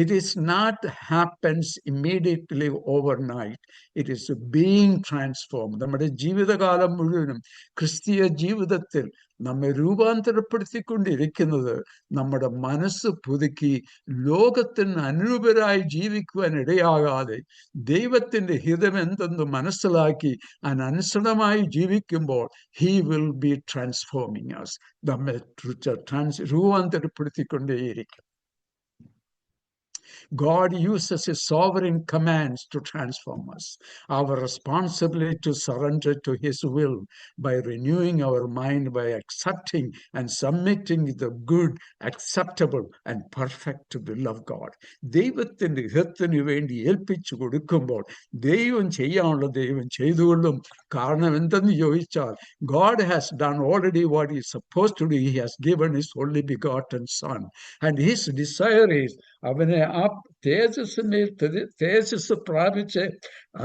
It is not happens immediately overnight. It is being transformed. നമ്മുടെ ജീവിതകാലം മുഴുവനും ക്രിസ്തീയ ജീവിതത്തിൽ നമ്മെ രൂപാന്തരപ്പെടുത്തിക്കൊണ്ടിരിക്കുന്നത് നമ്മുടെ മനസ്സ് പുതുക്കി ലോകത്തിന് അനുരൂപരായി ജീവിക്കുവാൻ ഇടയാകാതെ ദൈവത്തിന്റെ ഹിതം എന്തെന്ന് മനസ്സിലാക്കി അതിനനുസൃതമായി ജീവിക്കുമ്പോൾ he will be transforming us. നമ്മെ രൂപാന്തരപ്പെടുത്തിക്കൊണ്ടേയിരിക്കും. God uses his sovereign commands to transform us. Our responsibility to surrender to his will by renewing our mind, by accepting and submitting the good, acceptable and perfect will of God. ദൈവത്തിന്റെ ഹിതത്തിന് വേണ്ടി ഏൽപ്പിച്ചു കൊടുക്കുമ്പോൾ ദൈവം ചെയ്യാനുള്ള ദൈവം ചെയ്തുകൊള്ളും. കാരണം എന്തെന്ന് ചോദിച്ചാൽ, God has done already what he is supposed to do. He has given his only begotten son. And his desire is അവനെ ആ തേജസ് പ്രാപിച്ച്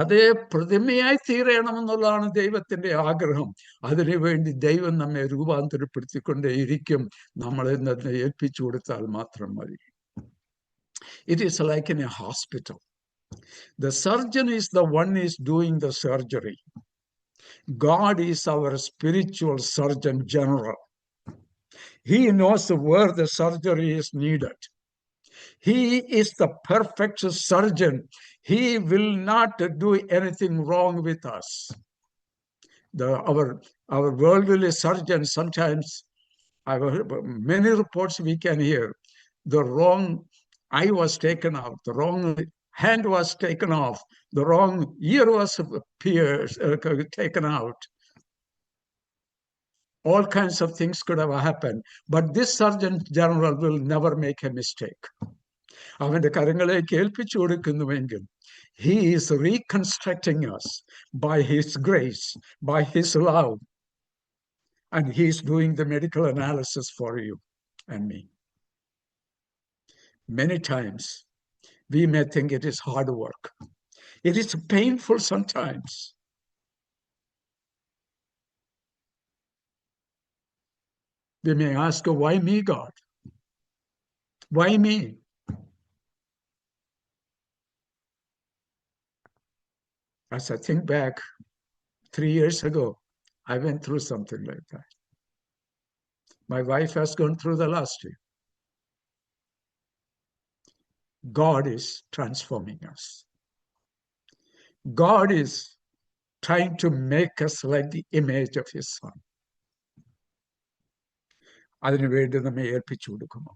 അതേ പ്രതിമയായി തീരണമെന്നുള്ളതാണ് ദൈവത്തിന്റെ ആഗ്രഹം. അതിനുവേണ്ടി ദൈവം നമ്മെ രൂപാന്തരപ്പെടുത്തിക്കൊണ്ടേയിരിക്കും. നമ്മളെ ഏൽപ്പിച്ചു കൊടുത്താൽ മാത്രം മതി. It is like in a hospital. The surgeon is the one who is doing the surgery. God is our spiritual surgeon general. He knows where the surgery is needed. He is the perfect surgeon. He will not do anything wrong with us. Our worldly surgeons, sometimes many reports we can hear, the wrong eye was taken out, the wrong hand was taken off, the wrong ear was taken out. All kinds of things could have happened, but this surgeon general will never make a mistake. അവന്റെ കരങ്ങളേക്ക് ഏൽപ്പിച്ചു കൊടുക്കുന്നുവെങ്കിൽ he is reconstructing us by his grace, by his love, and he is doing the medical analysis for you and me. Many times we may think it is hard work. It is painful sometimes. We may ask, why me, God? Why me? As I think back, 3 years ago, I went through something like that. My wife has gone through the last year. God is transforming us. God is trying to make us like the image of his son. അതിനുവേണ്ടി നമ്മെ ഏൽപ്പിച്ചു കൊടുക്കുമോ?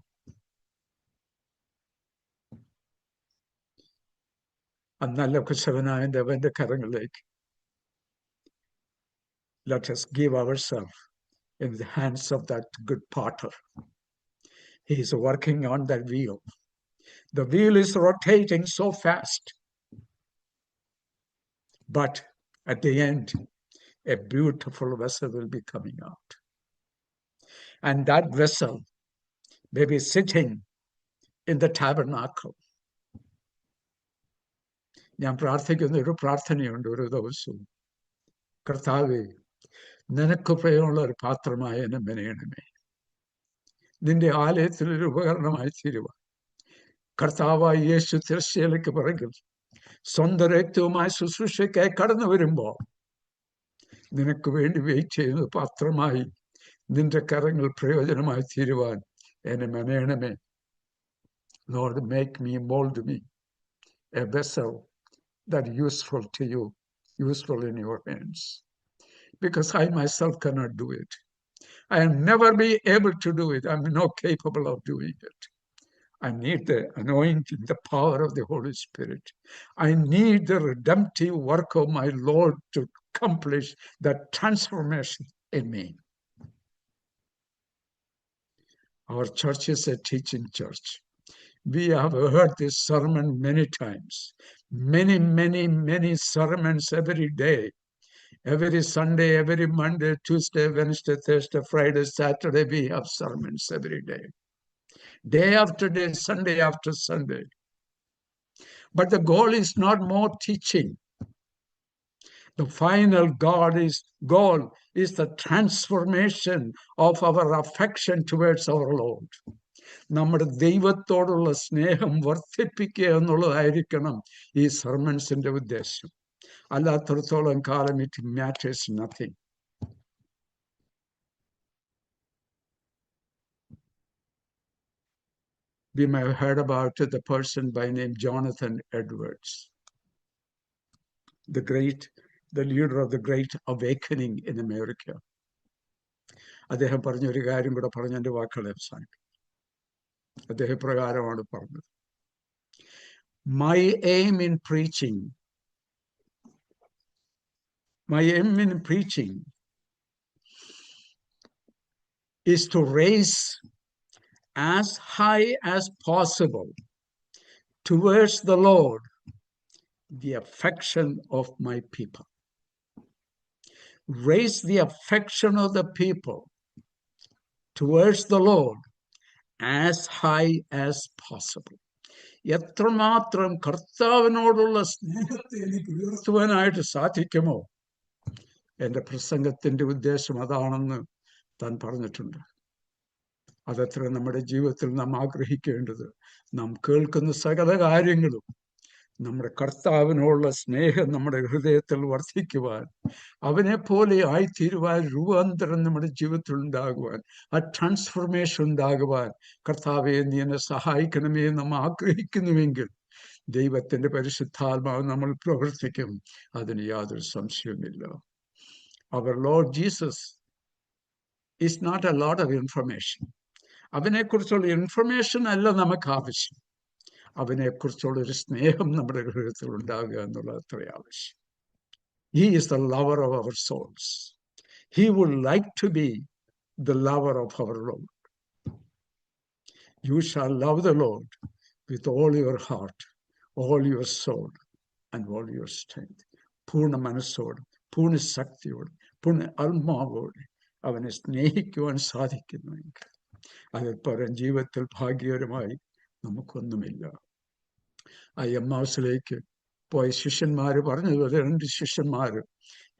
നല്ല കുശവനായ അവന്റെ കരങ്ങളിലേക്ക് let us give ourselves in the hands of that good potter. He is working on that wheel. The wheel is rotating so fast. But at the end, a beautiful vessel will be coming out. And that vessel may be sitting in the tabernacle. ഞാൻ പ്രാർത്ഥിക്കുന്ന ഒരു പ്രാർത്ഥനയുണ്ട് ഒരു ദിവസവും. കർത്താവേ, നിനക്ക് പ്രിയമുള്ള ഒരു പാത്രമായി എന്നെ മെനയണമേ. നിന്റെ ആലയത്തിൽ ഒരു ഉപകരണമായി തീരുവാൻ കർത്താവായ യേശു തിരശ്ശീലയ്ക്ക് പിറകിൽ സ്വന്തം രക്തവുമായി ശുശ്രൂഷയ്ക്കായി കടന്നു വരുമ്പോൾ നിനക്ക് വേണ്ടി വെയിറ്റ് ചെയ്യുന്ന പാത്രമായി നിന്റെ കരങ്ങൾ പ്രയോജനമായി തീരുവാൻ എന്നെ മെനയണമേ. Lord, make me, mold me a vessel that is useful to you, useful in your hands. Because I myself cannot do it. I will never be able to do it. I'm not capable of doing it. I need the anointing, the power of the Holy Spirit. I need the redemptive work of my Lord to accomplish that transformation in me. Our church is a teaching church. We have heard this sermon many times. Many sermons every day. Every Sunday, every Monday, Tuesday, Wednesday, Thursday, Friday, Saturday, we have sermons every day. Day after day, Sunday after Sunday. But the goal is not more teaching. The final goal is the transformation of our affection towards our Lord. നമ്മുടെ ദൈവത്തോടുള്ള സ്നേഹം വർദ്ധിപ്പിക്കുക എന്നുള്ളതായിരിക്കണം ഈ സർമൺസിന്റെ ഉദ്ദേശം. അല്ലാത്തടത്തോളം കാലം it matters nothing. We may have heard about the person by name Jonathan Edwards, the leader of the Great Awakening in America. അദ്ദേഹം പറഞ്ഞൊരു കാര്യം കൂടെ പറഞ്ഞ എൻ്റെ വാക്കുകളെ അവസാനിക്കും. അദ്ദേഹം പ്രകാരമാണ് പറഞ്ഞത്, My aim in preaching is to raise as high as possible towards the Lord the affection of my people. Raise the affection of the people towards the Lord as high as possible. എത്രമാത്രം കർത്താവിനോടുള്ള സ്നേഹത്തെ എനിക്ക് ഉയർത്തുവാനായിട്ട് സാധിക്കുമോ, എൻ്റെ പ്രസംഗത്തിന്റെ ഉദ്ദേശം അതാണെന്ന് താൻ പറഞ്ഞിട്ടുണ്ട്. അതത്ര നമ്മുടെ ജീവിതത്തിൽ നാം ആഗ്രഹിക്കേണ്ടത്. നാം കേൾക്കുന്ന സകല കാര്യങ്ങളും നമ്മുടെ കർത്താവിനോടുള്ള സ്നേഹം നമ്മുടെ ഹൃദയത്തിൽ വർദ്ധിക്കുവാൻ, അവനെ പോലെ ആയിത്തീരുവാൻ, രൂപാന്തരം നമ്മുടെ ജീവിതത്തിൽ ഉണ്ടാകുവാൻ, ആ ട്രാൻസ്ഫോർമേഷൻ ഉണ്ടാകുവാൻ കർത്താവെ നീ എന്നെ സഹായിക്കണമേ നമ്മൾ ആഗ്രഹിക്കുന്നുവെങ്കിൽ ദൈവത്തിന്റെ പരിശുദ്ധാത്മാവ് നമ്മൾ പ്രവർത്തിക്കും. അതിന് യാതൊരു സംശയവുമില്ല. Our Lord Jesus is not a lot of information. അവനെക്കുറിച്ചുള്ള ഇൻഫർമേഷൻ അല്ല നമുക്ക് ആവശ്യം, അവനെക്കുറിച്ചുള്ള ഒരു സ്നേഹം നമ്മുടെ ഹൃദയത്തിൽ ഉണ്ടാകുക എന്നുള്ളത് അത്ര ആവശ്യം. He is the lover of our souls. He would like to be the lover of our Lord. You shall love the Lord with all your heart, all your soul, and all your strength. പൂർണ്ണ മനസ്സോട്, പൂർണ്ണ ശക്തിയോട്, പൂർണ്ണ ആത്മാവോട് അവനെ സ്നേഹിക്കുവാൻ സാധിക്കുന്നുവെങ്കിൽ അതിൽ പരം ജീവിതത്തിൽ ഭാഗ്യകരമായി നമുക്കൊന്നുമില്ല. ആ എമ്മാസിലേക്ക് പോയ ശിഷ്യന്മാര് പറഞ്ഞതുപോലെ 2 ശിഷ്യന്മാര്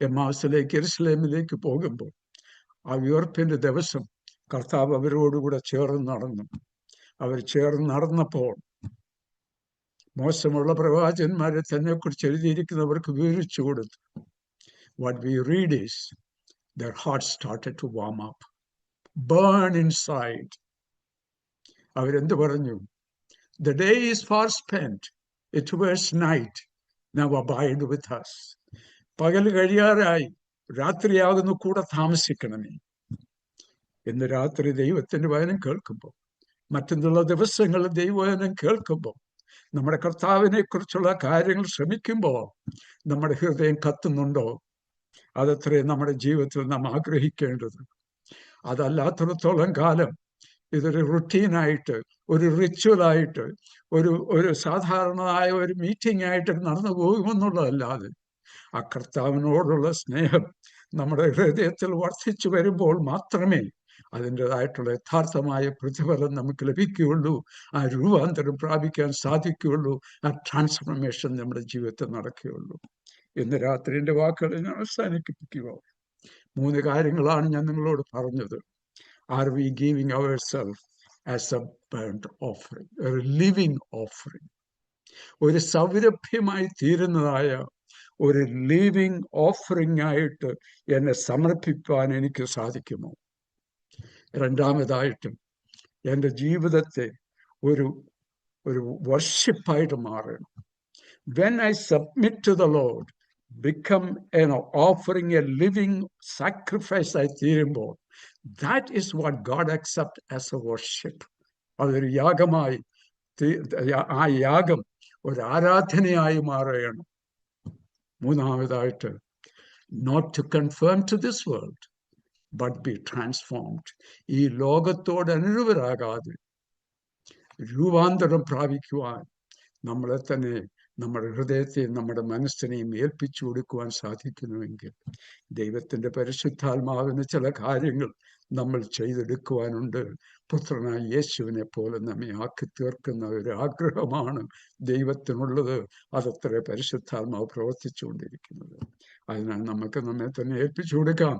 എമ്മാസിലേക്ക് യെരുശലേമിലേക്ക് പോകുമ്പോൾ ആ ഉയർപ്പിന്റെ ദിവസം കർത്താവ് അവരോടുകൂടെ ചേർന്ന് നടന്നു. അവർ ചേർന്ന് നടന്നപ്പോൾ മോശമുള്ള പ്രവാചകന്മാരെ തന്നെ കുറിച്ച് എഴുതിയിരിക്കുന്നവർക്ക് വിവരിച്ചു കൊടുത്തു. What we read is their hearts started to warm up, burn inside. അവരെന്ത് പറഞ്ഞു? The day is far spent, it was night, now abide with us. പകൽ കഴിയാറായി, രാത്രിയാകുന്നു, കൂടെ താമസിക്കണമേ. ഇന്ന് രാത്രി ദൈവത്തിന്റെ വചനം കേൾക്കുമ്പോൾ, മറ്റെന്നുള്ള ദിവസങ്ങളിൽ ദൈവവചനം കേൾക്കുമ്പോൾ, നമ്മുടെ കർത്താവിനെ കുറിച്ചുള്ള കാര്യങ്ങൾ ശ്രമിക്കുമ്പോൾ നമ്മുടെ ഹൃദയം കത്തുന്നുണ്ടോ? അതത്രേ നമ്മുടെ ജീവിതത്തിൽ നാം ആഗ്രഹിക്കേണ്ടത്. അതല്ലാത്തിടത്തോളം കാലം ഇതൊരു റുട്ടീനായിട്ട്, ഒരു റിച്വലായിട്ട്, ഒരു സാധാരണമായ ഒരു മീറ്റിംഗ് ആയിട്ട് നടന്നു പോകുമെന്നുള്ളതല്ലാതെ ആ കർത്താവിനോടുള്ള സ്നേഹം നമ്മുടെ ഹൃദയത്തിൽ വർദ്ധിച്ചു വരുമ്പോൾ മാത്രമേ അതിൻ്റെതായിട്ടുള്ള യഥാർത്ഥമായ പ്രതിഫലം നമുക്ക് ലഭിക്കുകയുള്ളൂ. ആ രൂപാന്തരം പ്രാപിക്കാൻ സാധിക്കുകയുള്ളൂ. ആ ട്രാൻസ്ഫർമേഷൻ നമ്മുടെ ജീവിതത്തിൽ നടക്കുകയുള്ളൂ. ഇന്ന് രാത്രി എൻ്റെ വാക്കുകൾ ഞാൻ അവസാനിപ്പിക്കുക. 3 കാര്യങ്ങളാണ് ഞാൻ നിങ്ങളോട് പറഞ്ഞത്. Are we giving ourselves as a burnt offering, a living offering? ഒരു സൗരഭ്യമായി തീരുന്നതായ ഒരു ലിവിങ് ഓഫറിംഗ് ആയിട്ട് എന്നെ സമർപ്പിക്കാൻ എനിക്ക് സാധിക്കുമോ? രണ്ടാമതായിട്ട് എൻ്റെ ജീവിതത്തെ ഒരു വർഷിപ്പായിട്ട് മാറണം. When I submit to the Lord, become an offering, a living sacrifice ആയി തീരുമ്പോൾ, that is what God accepts as a worship. അതൊരു യാഗമായി, ആ യാഗം ഒരു ആരാധനയായി മാറുകയാണ്. മൂന്നാമതായിട്ട്, not to conform to this world, but be transformed. ഈ ലോകത്തോട് അനുരൂപരാകാതെ രൂപാന്തരം പ്രാപിക്കുവാൻ നമ്മളെ തന്നെ, നമ്മുടെ ഹൃദയത്തെയും നമ്മുടെ മനസ്സിനെയും ഏൽപ്പിച്ചു കൊടുക്കുവാൻ സാധിക്കുന്നുവെങ്കിൽ ദൈവത്തിൻ്റെ പരിശുദ്ധാത്മാവിന് ചില കാര്യങ്ങൾ നമ്മൾ ചെയ്തെടുക്കുവാനുണ്ട്. പുത്രനായ യേശുവിനെ പോലെ നമ്മെ ആക്കി തീർക്കുന്ന ഒരു ആഗ്രഹമാണ് ദൈവത്തിനുള്ളത്. അതത്ര പരിശുദ്ധാത്മാവ് പ്രവർത്തിച്ചുകൊണ്ടിരിക്കുന്നത്. അതിനാൽ നമുക്ക് നമ്മെ തന്നെ ഏൽപ്പിച്ചു കൊടുക്കാം.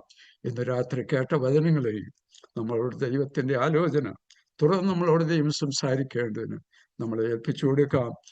ഇന്ന് രാത്രി കേട്ട വചനങ്ങളെയും നമ്മളോട് ദൈവത്തിൻ്റെ ആലോചന, തുടർന്ന് നമ്മളോട് ദൈവം സംസാരിക്കേണ്ടതിന് നമ്മളെ ഏൽപ്പിച്ചു കൊടുക്കാം.